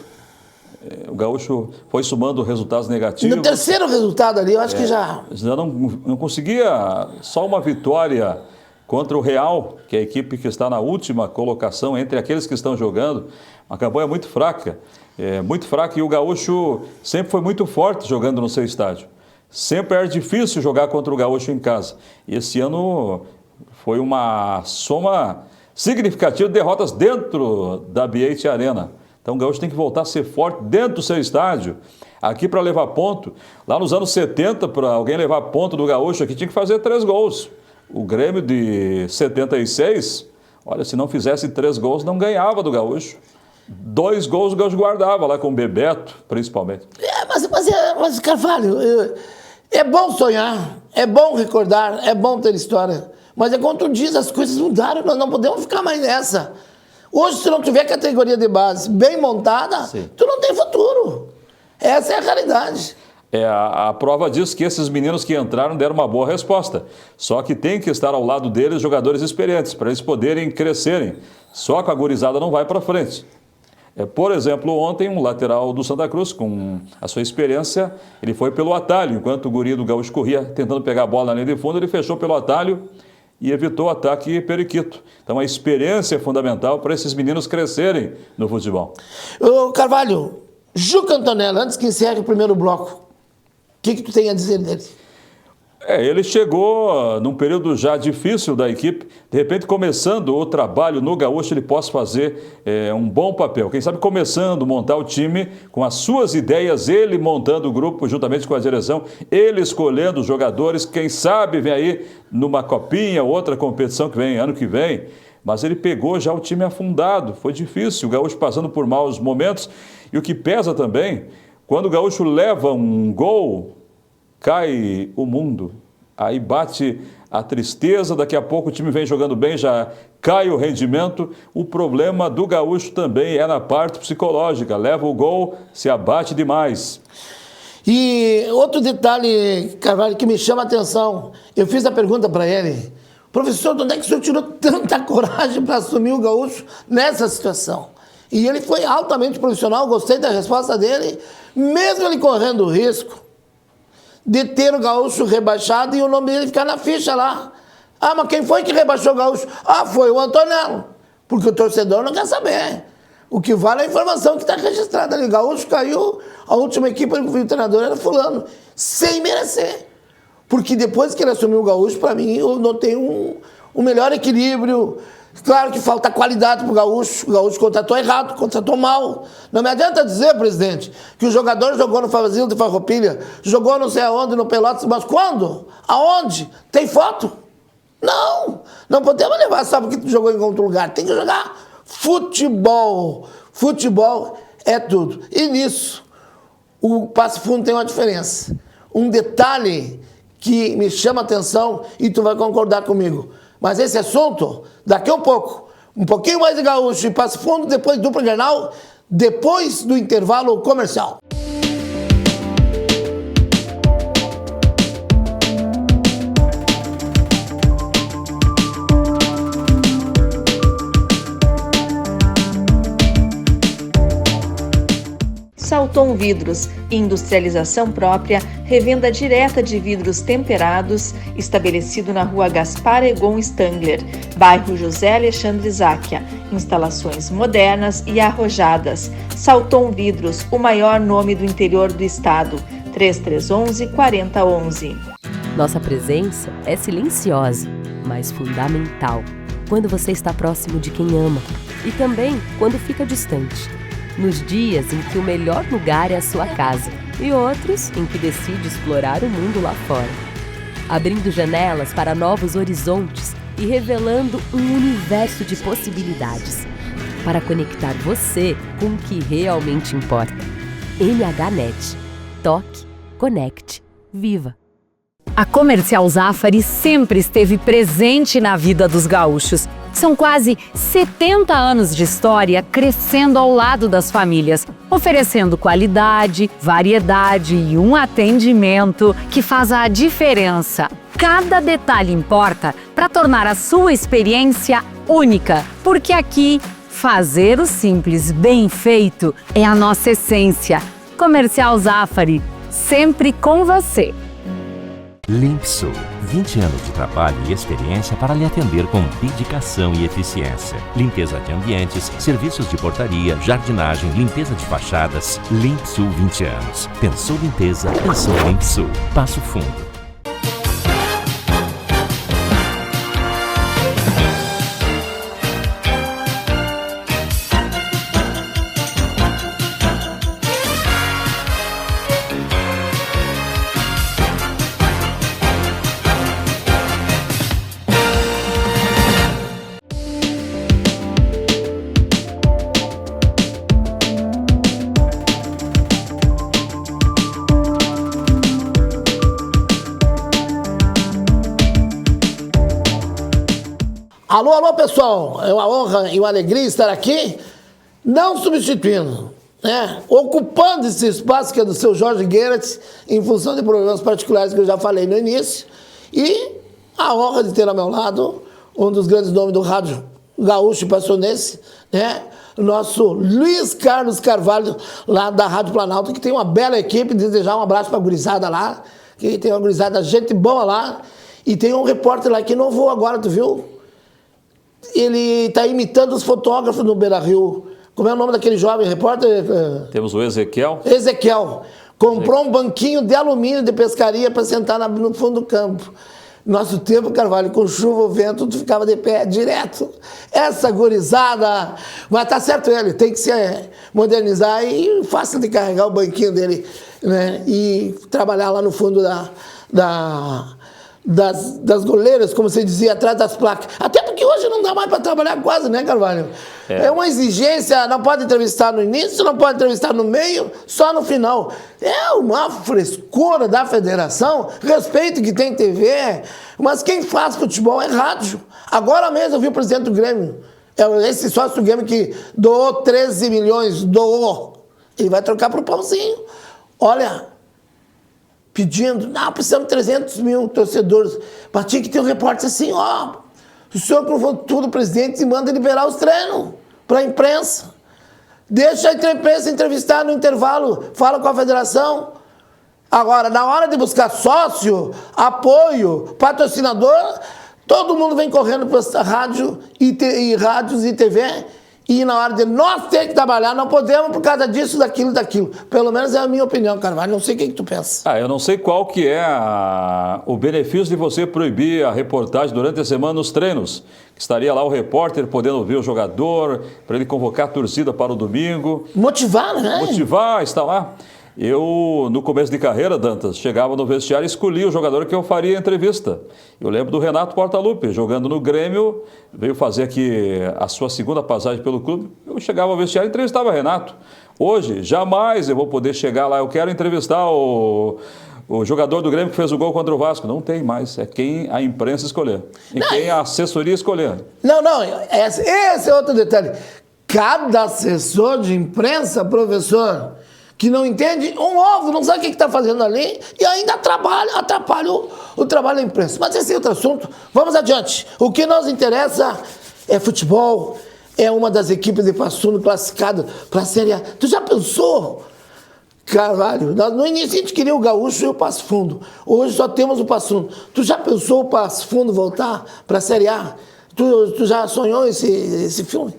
O Gaúcho foi somando resultados negativos. No terceiro resultado ali, eu acho que já não conseguia só uma vitória contra o Real, que é a equipe que está na última colocação entre aqueles que estão jogando. Uma campanha muito fraca, e o Gaúcho sempre foi muito forte jogando no seu estádio. Sempre era difícil jogar contra o Gaúcho em casa. E esse ano foi uma soma significativa de derrotas dentro da BH Arena. Então o Gaúcho tem que voltar a ser forte dentro do seu estádio, aqui para levar ponto. Lá nos anos 70, para alguém levar ponto do Gaúcho aqui, tinha que fazer 3 gols. O Grêmio de 76, olha, se não fizesse 3 gols, não ganhava do Gaúcho. 2 gols o Gaúcho guardava lá com o Bebeto, principalmente. Mas Carvalho, é bom sonhar, é bom recordar, é bom ter história. Mas é como tu diz, as coisas mudaram, nós não podemos ficar mais nessa. Hoje, se não tiver categoria de base bem montada, sim, tu não tem futuro. Essa é a realidade. A prova diz que esses meninos que entraram deram uma boa resposta. Só que tem que estar ao lado deles jogadores experientes, para eles poderem crescerem. Só que a gurizada não vai para frente. Por exemplo, ontem um lateral do Santa Cruz, com a sua experiência, ele foi pelo atalho. Enquanto o guri do Gaúcho corria tentando pegar a bola na linha de fundo, ele fechou pelo atalho e evitou o ataque periquito. Então a experiência é fundamental para esses meninos crescerem no futebol. Ô Carvalho, Juca Antonello, antes que encerre o primeiro bloco, o que tu tem a dizer dele? Ele chegou num período já difícil da equipe, de repente começando o trabalho no Gaúcho, ele possa fazer um bom papel. Quem sabe começando a montar o time com as suas ideias, ele montando o grupo juntamente com a direção, ele escolhendo os jogadores, quem sabe vem aí numa copinha, outra competição que vem ano que vem, mas ele pegou já o time afundado, foi difícil, o Gaúcho passando por maus momentos, e o que pesa também, quando o Gaúcho leva um gol, cai o mundo, aí bate a tristeza, daqui a pouco o time vem jogando bem, já cai o rendimento. O problema do Gaúcho também é na parte psicológica, leva o gol, se abate demais. E outro detalhe, Carvalho, que me chama a atenção, eu fiz a pergunta para ele, professor, de onde é que o senhor tirou tanta coragem para assumir o Gaúcho nessa situação? E ele foi altamente profissional, gostei da resposta dele, mesmo ele correndo o risco de ter o Gaúcho rebaixado e o nome dele ficar na ficha lá. Mas quem foi que rebaixou o Gaúcho? Foi o Antonello. Porque o torcedor não quer saber. O que vale é a informação que está registrada ali. O Gaúcho caiu, a última equipe que o treinador era fulano. Sem merecer. Porque depois que ele assumiu o Gaúcho, para mim, eu notei um melhor equilíbrio. Claro que falta qualidade para o Gaúcho contratou errado, contratou mal. Não me adianta dizer, presidente, que o jogador jogou no Fazil de Farroupilha, jogou não sei aonde, no Pelotas, mas quando? Aonde? Tem foto? Não podemos levar só porque tu jogou em outro lugar, tem que jogar futebol. Futebol é tudo. E nisso, o Passo Fundo tem uma diferença. Um detalhe que me chama a atenção e tu vai concordar comigo. Mas esse assunto, daqui a um pouquinho mais de Gaúcho e Passo Fundo, depois dupla Grenal, depois do intervalo comercial. Salton Vidros, industrialização própria, revenda direta de vidros temperados, estabelecido na rua Gaspar Egon Stangler, bairro José Alexandre Záquia. Instalações modernas e arrojadas. Salton Vidros, o maior nome do interior do estado. 3311-4011. Nossa presença é silenciosa, mas fundamental. Quando você está próximo de quem ama e também quando fica distante. Nos dias em que o melhor lugar é a sua casa e outros em que decide explorar o mundo lá fora. abrindo janelas para novos horizontes e revelando um universo de possibilidades para conectar você com o que realmente importa. NHNet. Toque, conecte, viva. A Comercial Zafari sempre esteve presente na vida dos gaúchos. São quase 70 anos de história crescendo ao lado das famílias, oferecendo qualidade, variedade e um atendimento que faz a diferença. Cada detalhe importa para tornar a sua experiência única, porque aqui, fazer o simples bem feito é a nossa essência. Comercial Zafari, sempre com você. Limpsul, 20 anos de trabalho e experiência para lhe atender com dedicação e eficiência. Limpeza de ambientes, serviços de portaria, jardinagem, limpeza de fachadas. Limpsul 20 anos. Pensou limpeza, pensou Limpsul. Passo Fundo. Alô, alô, pessoal. É uma honra e uma alegria estar aqui, não substituindo, né? Ocupando esse espaço que é do seu Jorge Gerets, em função de problemas particulares que eu já falei no início. E a honra de ter ao meu lado um dos grandes nomes do rádio gaúcho e passionense, né? O nosso Luiz Carlos Carvalho, lá da Rádio Planalto, que tem uma bela equipe. Desejar um abraço para a gurizada lá, que tem uma gurizada, gente boa lá. E tem um repórter lá que inovou agora, tu viu? Ele está imitando os fotógrafos no Beira-Rio. Como é o nome daquele jovem repórter? Temos o Ezequiel. Ezequiel. Comprou um banquinho de alumínio de pescaria para sentar no fundo do campo. Nosso tempo, Carvalho, com chuva ou vento, tu ficava de pé direto. Essa gurizada... Mas tá certo ele, tem que se modernizar e fácil de carregar o banquinho dele, né? E trabalhar lá no fundo das goleiras, como você dizia, atrás das placas. Até porque hoje não dá mais para trabalhar quase, né, Carvalho? É uma exigência, não pode entrevistar no início, não pode entrevistar no meio, só no final. É uma frescura da federação, respeito que tem TV, mas quem faz futebol é rádio. Agora mesmo eu vi o presidente do Grêmio, esse sócio do Grêmio que doou 13 milhões, doou. Ele vai trocar pro pãozinho. Olha... pedindo, não, precisamos de 300 mil torcedores. Mas tinha que ter um repórter assim, ó, o senhor provou tudo, presidente, e manda liberar os treinos para a imprensa. Deixa a imprensa entrevistar no intervalo, fala com a federação. Agora, na hora de buscar sócio, apoio, patrocinador, todo mundo vem correndo para rádio rádios e TV. E na hora de nós ter que trabalhar, não podemos por causa disso, daquilo. Pelo menos é a minha opinião, Carvalho. Não sei o que tu pensa. Eu não sei qual que é o benefício de você proibir a reportagem durante a semana nos treinos. Estaria lá o repórter podendo ouvir o jogador, para ele convocar a torcida para o domingo. Motivar, né? Motivar, está lá. Eu, no começo de carreira, Dantas, chegava no vestiário e escolhia o jogador que eu faria a entrevista. Eu lembro do Renato Portaluppi, jogando no Grêmio, veio fazer aqui a sua segunda passagem pelo clube. Eu chegava ao vestiário e entrevistava o Renato. Hoje, jamais eu vou poder chegar lá, eu quero entrevistar o jogador do Grêmio que fez o gol contra o Vasco. Não tem mais, é quem a imprensa escolher. E quem a assessoria escolher. Não, esse é outro detalhe. Cada assessor de imprensa, professor... que não entende um ovo, não sabe o que está fazendo ali e ainda atrapalha o trabalho da imprensa. Mas esse é outro assunto. Vamos adiante. O que nos interessa é futebol, é uma das equipes de Passo Fundo classificado para a Série A. Tu já pensou, Carvalho? No início a gente queria o Gaúcho e o Passo Fundo. Hoje só temos o Passo Fundo. Tu já pensou o Passo Fundo voltar para a Série A? Tu já sonhou esse filme?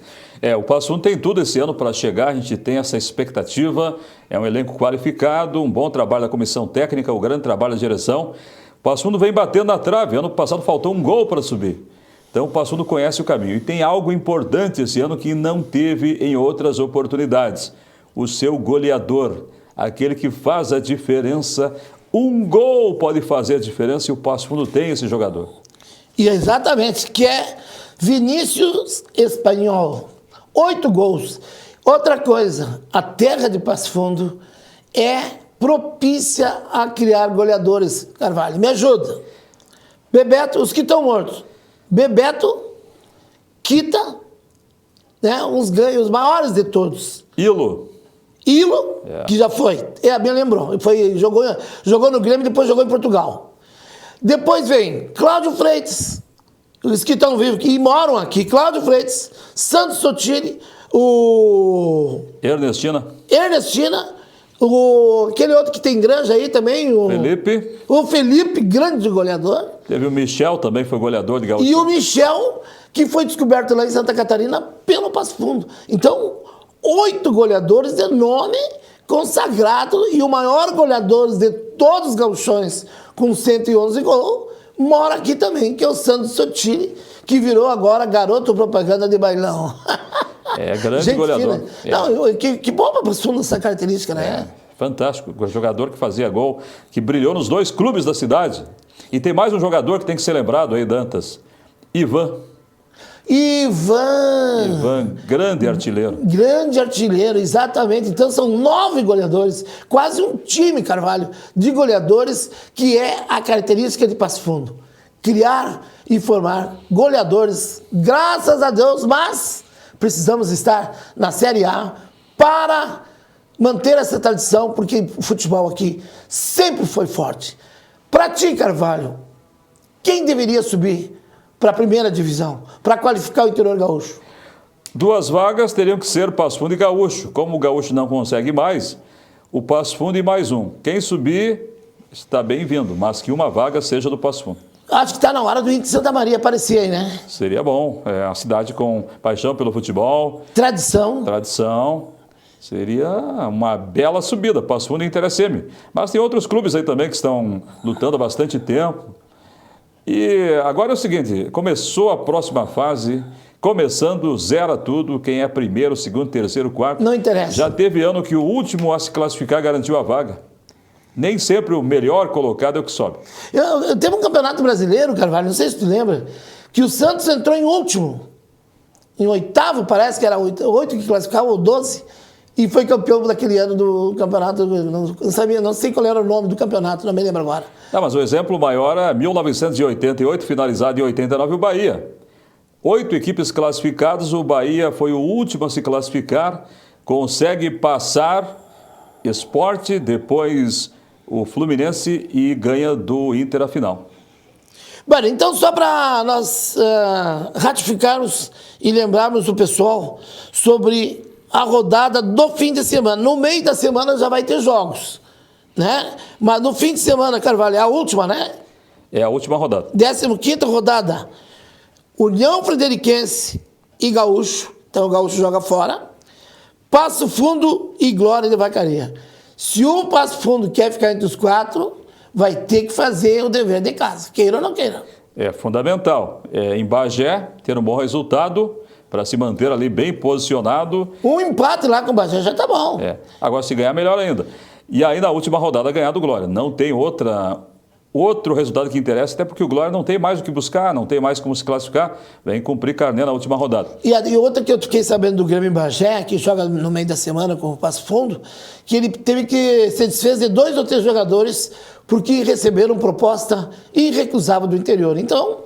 O Passo Fundo tem tudo esse ano para chegar, a gente tem essa expectativa, é um elenco qualificado, um bom trabalho da comissão técnica, um grande trabalho da direção. O Passo Fundo vem batendo na trave, ano passado faltou um gol para subir. Então o Passo Fundo conhece o caminho. E tem algo importante esse ano que não teve em outras oportunidades. O seu goleador, aquele que faz a diferença Um gol pode fazer a diferença e o Passo Fundo tem esse jogador. E exatamente, que é Vinícius Espanhol. 8 gols. Outra coisa, a terra de Passo Fundo é propícia a criar goleadores, Carvalho. Me ajuda. Bebeto, os que estão mortos. Bebeto, Kita, né, uns ganhos maiores de todos. Ilo, que já foi. Me lembrou. Jogou no Grêmio e depois jogou em Portugal. Depois vem Cláudio Freitas, os que estão vivos, que moram aqui. Cláudio Freitas, Santos Sotiri, o... Ernestina, aquele outro que tem granja aí também, Felipe. O Felipe, grande goleador. Teve o Michel também, foi goleador de Gaúcho. E o Michel, que foi descoberto lá em Santa Catarina pelo Passo Fundo. Então, 8 goleadores de nome consagrado e o maior goleador de todos os gauchões, com 111 gols, mora aqui também, que é o Santos Sotiri, que virou agora garoto propaganda de bailão. Grande Gente goleador. Não, que bom para o Passo Fundo essa característica, né? Fantástico, jogador que fazia gol, que brilhou nos 2 clubes da cidade. E tem mais um jogador que tem que ser lembrado aí, Dantas. Ivan, grande artilheiro. Grande artilheiro, exatamente. Então são 9 goleadores, quase um time, Carvalho, de goleadores, que é a característica de Passo Fundo. Criar e formar goleadores, graças a Deus, mas precisamos estar na Série A para manter essa tradição, porque o futebol aqui sempre foi forte. Para ti, Carvalho, quem deveria subir para a primeira divisão, para qualificar o interior gaúcho? 2 vagas teriam que ser Passo Fundo e Gaúcho. Como o Gaúcho não consegue mais, o Passo Fundo e mais um. Quem subir está bem-vindo, mas que uma vaga seja do Passo Fundo. Acho que está na hora do Inter de Santa Maria aparecer aí, né? Seria bom. É uma cidade com paixão pelo futebol. Tradição. Seria uma bela subida, Passo Fundo e Inter SM. Mas tem outros clubes aí também que estão lutando há bastante tempo. E agora é o seguinte, começou a próxima fase, começando 0 a tudo, quem é primeiro, segundo, terceiro, quarto. Não interessa. Já teve ano que o último a se classificar garantiu a vaga. Nem sempre o melhor colocado é o que sobe. Eu teve um campeonato brasileiro, Carvalho, não sei se tu lembra, que o Santos entrou em último. Em 8º, parece que era 8 que classificava, ou 12, e foi campeão daquele ano do campeonato. Não sei qual era o nome do campeonato, não me lembro agora. Não, mas o exemplo maior é 1988, finalizado em 89, o Bahia. 8 equipes classificadas, o Bahia foi o último a se classificar, consegue passar Sport, depois o Fluminense e ganha do Inter a final. Bom, então só para nós ratificarmos e lembrarmos o pessoal sobre a rodada do fim de semana. No meio da semana já vai ter jogos, né? Mas no fim de semana, Carvalho, é a última, né? É a última rodada. 15ª rodada. União Frederiquense e Gaúcho. Então o Gaúcho joga fora. Passo Fundo e Glória de Vacaria. Se o Passo Fundo quer ficar entre os 4, vai ter que fazer o dever de casa, queira ou não queira. É fundamental. Em Bagé, ter um bom resultado para se manter ali bem posicionado. Um empate lá com o Bagé já tá bom. Agora, se ganhar, melhor ainda. E aí, na última rodada, ganhar do Glória. Não tem outro resultado que interessa, até porque o Glória não tem mais o que buscar, não tem mais como se classificar, vem cumprir carnê na última rodada. E outra que eu fiquei sabendo do Grêmio em Bagé, que joga no meio da semana com o Passo Fundo, que ele teve que se desfez de 2 ou 3 jogadores porque receberam proposta irrecusável do interior. Então,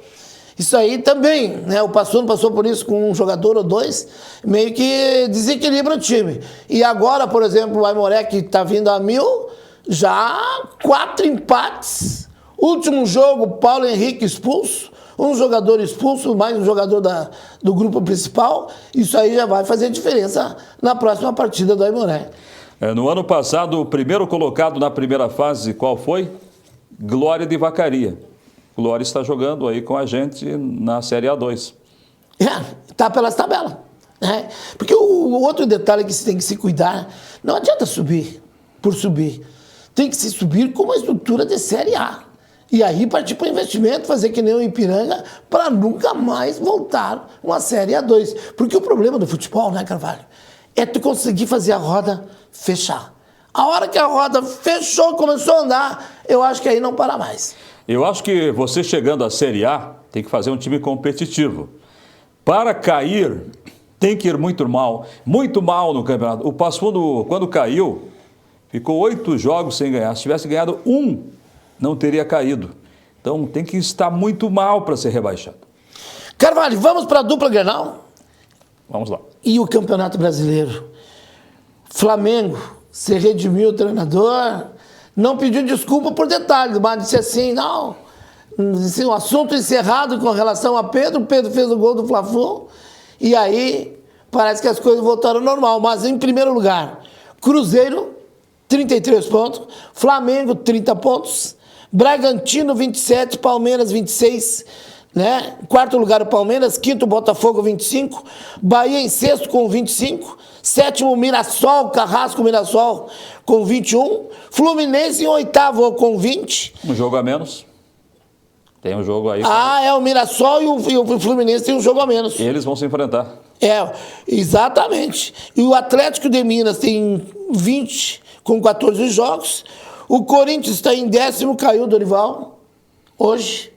isso aí também, né? O Passo Fundo passou por isso com um jogador ou 2, meio que desequilibra o time. E agora, por exemplo, o Aimoré, que está vindo a 1000, já 4 empates. Último jogo, Paulo Henrique expulso, um jogador expulso, mais um jogador do grupo principal. Isso aí já vai fazer diferença na próxima partida do Aimoré. No ano passado, o primeiro colocado na primeira fase, qual foi? Glória de Vacaria. Glória está jogando aí com a gente na Série A2. Tá pelas tabelas. Né? Porque o outro detalhe que se tem que se cuidar, não adianta subir por subir. Tem que se subir com uma estrutura de Série A. E aí partir para o investimento, fazer que nem o Ipiranga, para nunca mais voltar uma Série A2. Porque o problema do futebol, né, Carvalho, é tu conseguir fazer a roda fechar. A hora que a roda fechou, começou a andar, eu acho que aí não para mais. Eu acho que você chegando à Série A tem que fazer um time competitivo. Para cair, tem que ir muito mal no campeonato. O Passo Fundo, quando caiu, ficou 8 jogos sem ganhar. Se tivesse ganhado um, não teria caído. Então tem que estar muito mal para ser rebaixado. Carvalho, vamos para a dupla Grenal? Vamos lá. E o Campeonato Brasileiro? Flamengo se redimiu o treinador, não pediu desculpa por detalhes, mas disse assim, não, disse um assunto encerrado com relação a Pedro fez o gol do Fla-Flu, e aí parece que as coisas voltaram ao normal, mas em primeiro lugar, Cruzeiro, 33 pontos, Flamengo, 30 pontos, Bragantino, 27, Palmeiras, 26, né? Quarto lugar o Palmeiras, quinto Botafogo, 25, Bahia em sexto com 25, sétimo Mirassol, Carrasco Mirassol com 21, Fluminense em oitavo com 20. Um jogo a menos. Tem um jogo aí. O Mirassol e o Fluminense tem um jogo a menos. Eles vão se enfrentar. Exatamente. E o Atlético de Minas tem 20 com 14 jogos. O Corinthians está em décimo, caiu o Dorival hoje.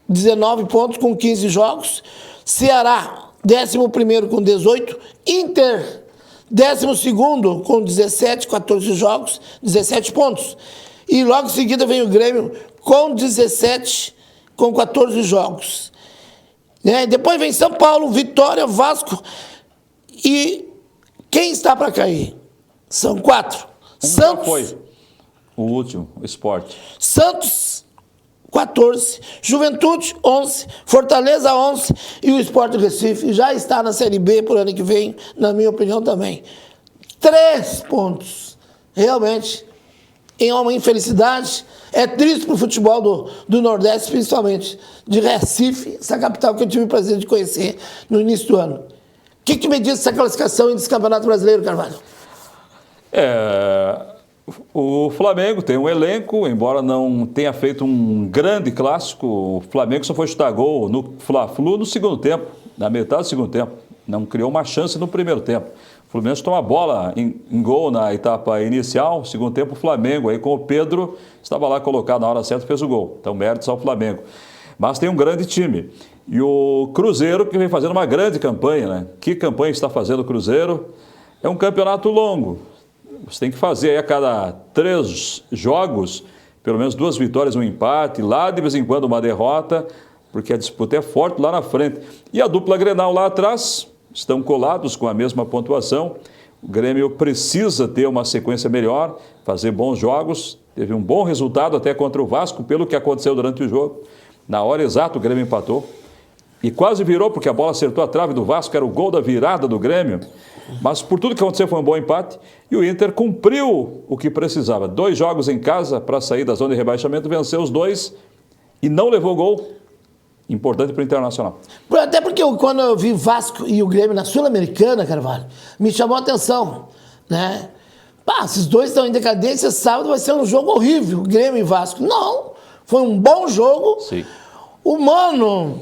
19 pontos com 15 jogos. Ceará, 11º com 18. Inter, 12º com 17, 14 jogos, 17 pontos. E logo em seguida vem o Grêmio com 17, com 14 jogos. Depois vem São Paulo, Vitória, Vasco. E quem está para cair? São 4. Santos. Foi o último, o Sport. Santos, 14, Juventude, 11, Fortaleza, 11 e o Sport Recife já está na Série B por ano que vem, na minha opinião também. 3 pontos. Realmente, é uma infelicidade. É triste para o futebol do Nordeste, principalmente de Recife, essa capital que eu tive o prazer de conhecer no início do ano. O que me diz essa classificação e desse Campeonato Brasileiro, Carvalho? O Flamengo tem um elenco, embora não tenha feito um grande clássico. O Flamengo só foi chutar gol no Fla-Flu no segundo tempo, na metade do segundo tempo. Não criou uma chance no primeiro tempo. O Fluminense toma a bola em gol na etapa inicial, segundo tempo o Flamengo, aí com o Pedro, estava lá colocado na hora certa e fez o gol. Então méritos ao Flamengo. Mas tem um grande time. E o Cruzeiro que vem fazendo uma grande campanha, né? Que campanha está fazendo o Cruzeiro? É um campeonato longo. Você tem que fazer aí a cada 3 jogos, pelo menos 2 vitórias, um empate, lá de vez em quando uma derrota, porque a disputa é forte lá na frente. E a dupla Grenal lá atrás, estão colados com a mesma pontuação. O Grêmio precisa ter uma sequência melhor, fazer bons jogos. Teve um bom resultado até contra o Vasco, pelo que aconteceu durante o jogo. Na hora exata o Grêmio empatou. E quase virou, porque a bola acertou a trave do Vasco, era o gol da virada do Grêmio. Mas por tudo que aconteceu foi um bom empate. E o Inter cumpriu o que precisava. 2 jogos em casa para sair da zona de rebaixamento, venceu os 2 e não levou gol. Importante para o Internacional. Até porque quando eu vi Vasco e o Grêmio na Sul-Americana, Carvalho, me chamou a atenção, né? Esses dois estão em decadência, sábado vai ser um jogo horrível, Grêmio e Vasco. Não, foi um bom jogo. Sim. O Mano,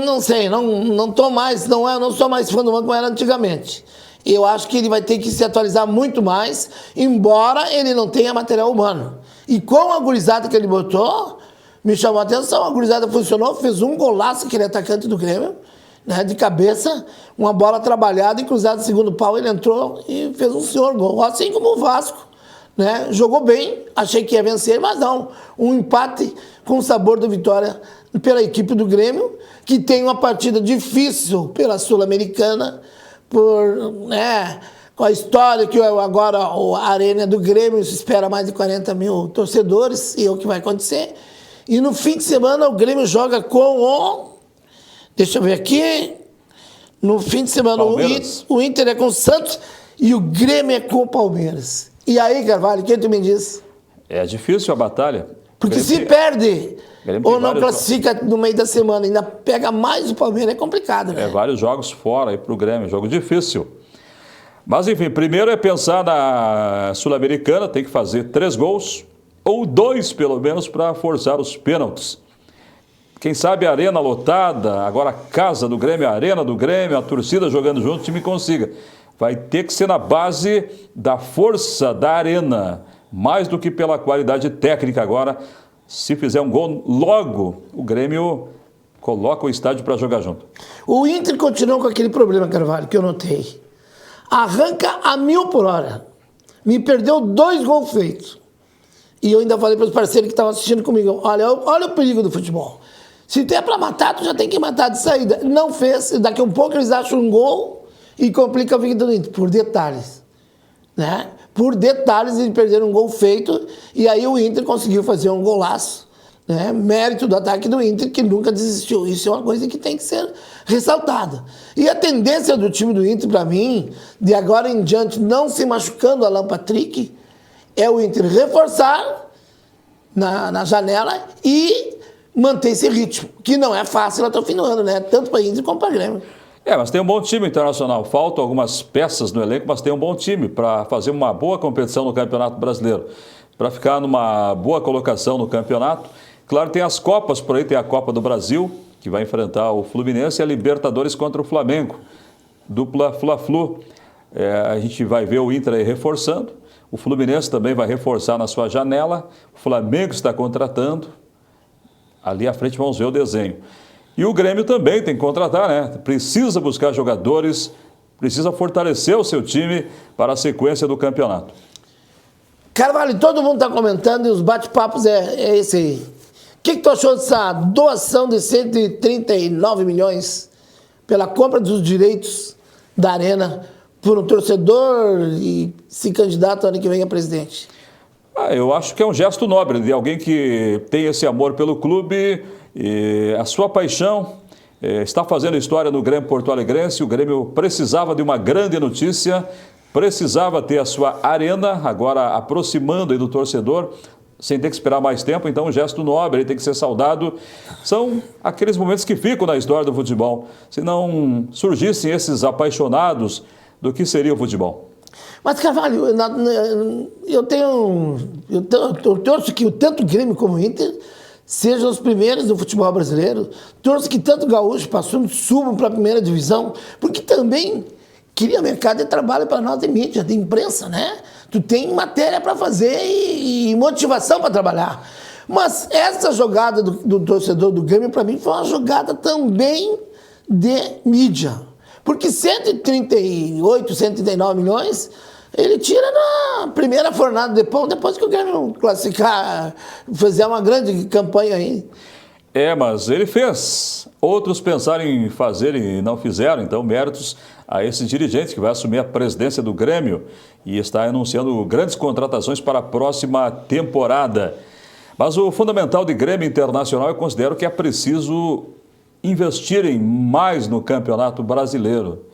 não sei, não sou mais fã do Mano como era antigamente. Eu acho que ele vai ter que se atualizar muito mais, embora ele não tenha material humano. E com a gurizada que ele botou, me chamou a atenção, a gurizada funcionou, fez um golaço, aquele atacante do Grêmio, né, de cabeça, uma bola trabalhada, e cruzado no segundo pau, ele entrou e fez um senhor gol, assim como o Vasco, né, jogou bem, achei que ia vencer, mas não, um empate com sabor de vitória pela equipe do Grêmio, que tem uma partida difícil pela Sul-Americana, com a história que agora a arena do Grêmio se espera mais de 40 mil torcedores, e é o que vai acontecer. E no fim de semana o Grêmio joga com o... Deixa eu ver aqui. No fim de semana o Inter é com o Santos e o Grêmio é com o Palmeiras. E aí, Carvalho, quem tu me diz? É difícil a batalha. Porque se perde ou não classifica no meio da semana, ainda pega mais o Palmeiras, é complicado, né? Vários jogos fora aí para o Grêmio, jogo difícil. Mas enfim, primeiro é pensar na Sul-Americana, tem que fazer 3 gols, ou 2 pelo menos, para forçar os pênaltis. Quem sabe a arena lotada, agora a casa do Grêmio, a arena do Grêmio, a torcida jogando junto, o time consiga. vai ter que ser na base da força da arena, mais do que pela qualidade técnica agora. Se fizer um gol logo, o Grêmio coloca o estádio para jogar junto. O Inter continua com aquele problema, Carvalho, que eu notei. Arranca a 1000 por hora. Me perdeu 2 gols feitos. E eu ainda falei para os parceiros que estavam assistindo comigo, olha o perigo do futebol. Se tem para matar, tu já tem que matar de saída. Não fez, daqui a um pouco eles acham um gol e complica a vida do Inter, por detalhes. Né? Por detalhes, eles perderam um gol feito e aí o Inter conseguiu fazer um golaço. Né? Mérito do ataque do Inter, que nunca desistiu. Isso é uma coisa que tem que ser ressaltada. E a tendência do time do Inter, para mim, de agora em diante, não se machucando a Alan Patrick, é o Inter reforçar na janela e manter esse ritmo, que não é fácil até o fim do ano, né? Tanto para Inter como para Grêmio. Mas tem um bom time internacional. Faltam algumas peças no elenco, mas tem um bom time para fazer uma boa competição no Campeonato Brasileiro, para ficar numa boa colocação no campeonato. Claro, tem as Copas por aí, tem a Copa do Brasil, que vai enfrentar o Fluminense, e a Libertadores contra o Flamengo. Dupla Fla-Flu. A gente vai ver o Inter aí reforçando. O Fluminense também vai reforçar na sua janela. O Flamengo está contratando. Ali à frente vamos ver o desenho. E o Grêmio também tem que contratar, né? Precisa buscar jogadores, precisa fortalecer o seu time para a sequência do campeonato. Carvalho, todo mundo está comentando e os bate-papos é esse aí. O que tu achou dessa doação de 139 milhões pela compra dos direitos da Arena por um torcedor e se candidato ano que vem a presidente? Eu acho que é um gesto nobre de alguém que tem esse amor pelo clube, e a sua paixão, está fazendo história no Grêmio Porto Alegrense. O Grêmio precisava de uma grande notícia, precisava ter a sua arena, agora aproximando aí do torcedor, sem ter que esperar mais tempo. Então, um gesto nobre, ele tem que ser saudado. São aqueles momentos que ficam na história do futebol. Se não surgissem esses apaixonados, do que seria o futebol? Mas, Carvalho, eu torço que tanto o Grêmio como o Inter sejam os primeiros do futebol brasileiro. Torço que tanto o Gaúcho passando subam para a primeira divisão, porque também cria mercado de trabalho para nós de mídia, de imprensa, né? Tu tem matéria para fazer e motivação para trabalhar. Mas essa jogada do torcedor do Grêmio, para mim, foi uma jogada também de mídia. Porque 138, 139 milhões, ele tira na primeira fornada depois que o Grêmio classificar, fazer uma grande campanha aí. Mas ele fez. Outros pensaram em fazer e não fizeram. Então, méritos a esse dirigente que vai assumir a presidência do Grêmio e está anunciando grandes contratações para a próxima temporada. Mas o fundamental de Grêmio Internacional, eu considero que é preciso investirem mais no Campeonato Brasileiro.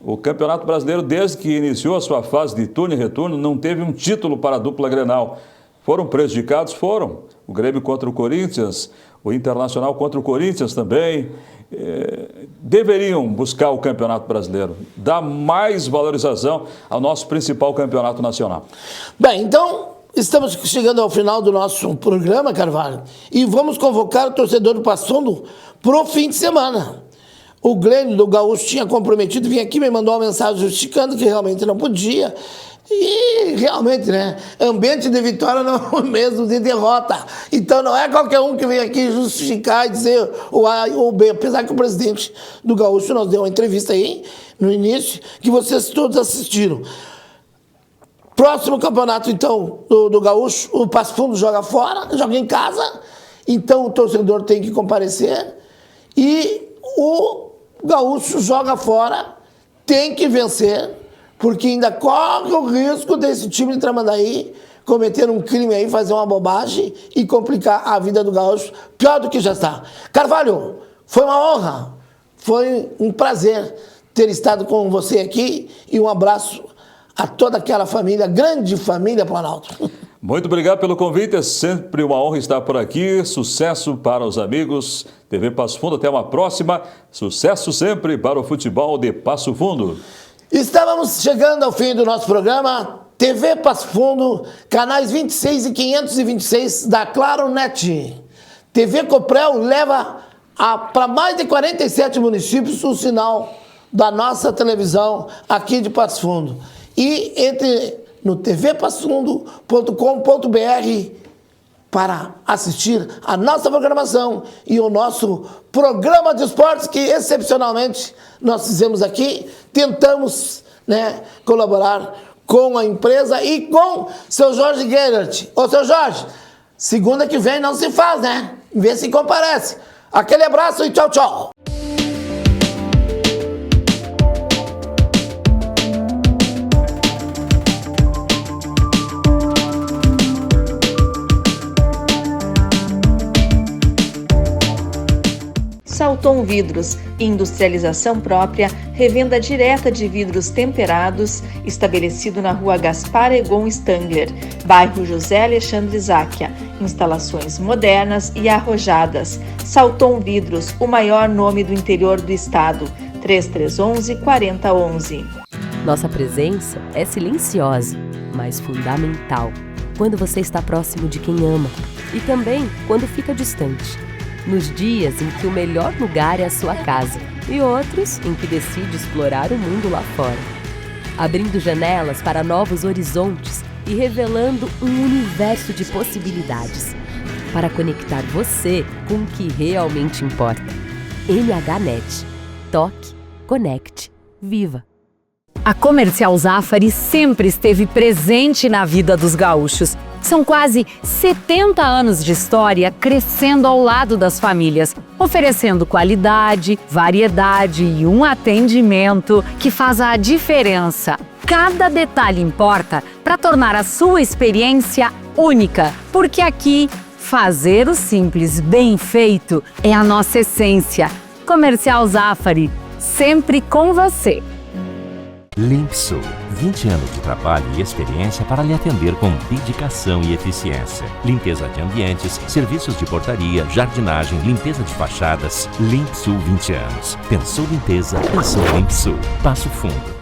O Campeonato Brasileiro, desde que iniciou a sua fase de turno e retorno, não teve um título para a dupla Grenal. Foram prejudicados? Foram. O Grêmio contra o Corinthians, o Internacional contra o Corinthians também. Deveriam buscar o Campeonato Brasileiro, dar mais valorização ao nosso principal campeonato nacional. Bem, então, estamos chegando ao final do nosso programa, Carvalho, e vamos convocar o torcedor do Passo Fundo para o fim de semana. O Grêmio do Gaúcho tinha comprometido, vinha aqui, me mandou uma mensagem justificando que realmente não podia. E realmente, né? Ambiente de vitória não é o mesmo de derrota. Então não é qualquer um que vem aqui justificar e dizer o A ou o B. Apesar que o presidente do Gaúcho nos deu uma entrevista aí, no início, que vocês todos assistiram. Próximo campeonato, então, do Gaúcho, o Passo Fundo joga fora, joga em casa. Então o torcedor tem que comparecer. E o Gaúcho joga fora, tem que vencer, porque ainda corre o risco desse time de Tramandaí cometer um crime aí, fazer uma bobagem e complicar a vida do Gaúcho, pior do que já está. Carvalho, foi uma honra, foi um prazer ter estado com você aqui e um abraço a toda aquela família, grande família Planalto. Muito obrigado pelo convite, é sempre uma honra estar por aqui. Sucesso para os amigos TV Passo Fundo, até uma próxima. Sucesso sempre para o futebol de Passo Fundo. Estávamos chegando ao fim do nosso programa. TV Passo Fundo, canais 26 e 526 da Claro Net. TV Coprel leva para mais de 47 municípios o sinal da nossa televisão aqui de Passo Fundo. E entre no tvpassofundo.com.br para assistir a nossa programação e o nosso programa de esportes que, excepcionalmente, nós fizemos aqui. Tentamos, né, colaborar com a empresa e com seu Jorge Gerhardt. Ô, seu Jorge, segunda que vem não se faz, né? Vê se comparece. Aquele abraço e tchau, tchau. Salton Vidros, industrialização própria, revenda direta de vidros temperados, estabelecido na rua Gaspar Egon Stangler, bairro José Alexandre Záquia. Instalações modernas e arrojadas. Salton Vidros, o maior nome do interior do estado. 3311-4011. Nossa presença é silenciosa, mas fundamental. Quando você está próximo de quem ama e também quando fica distante. Nos dias em que o melhor lugar é a sua casa e outros em que decide explorar o mundo lá fora. Abrindo janelas para novos horizontes e revelando um universo de possibilidades para conectar você com o que realmente importa. NHNet. Toque, conecte, viva. A Comercial Zafari sempre esteve presente na vida dos gaúchos. São quase 70 anos de história crescendo ao lado das famílias, oferecendo qualidade, variedade e um atendimento que faz a diferença. Cada detalhe importa para tornar a sua experiência única, porque aqui, fazer o simples bem feito é a nossa essência. Comercial Zafari, sempre com você. Limpsul, 20 anos de trabalho e experiência para lhe atender com dedicação e eficiência. Limpeza de ambientes, serviços de portaria, jardinagem, limpeza de fachadas. Limpsul 20 anos. Pensou limpeza, pensou Limpsul. Passo Fundo.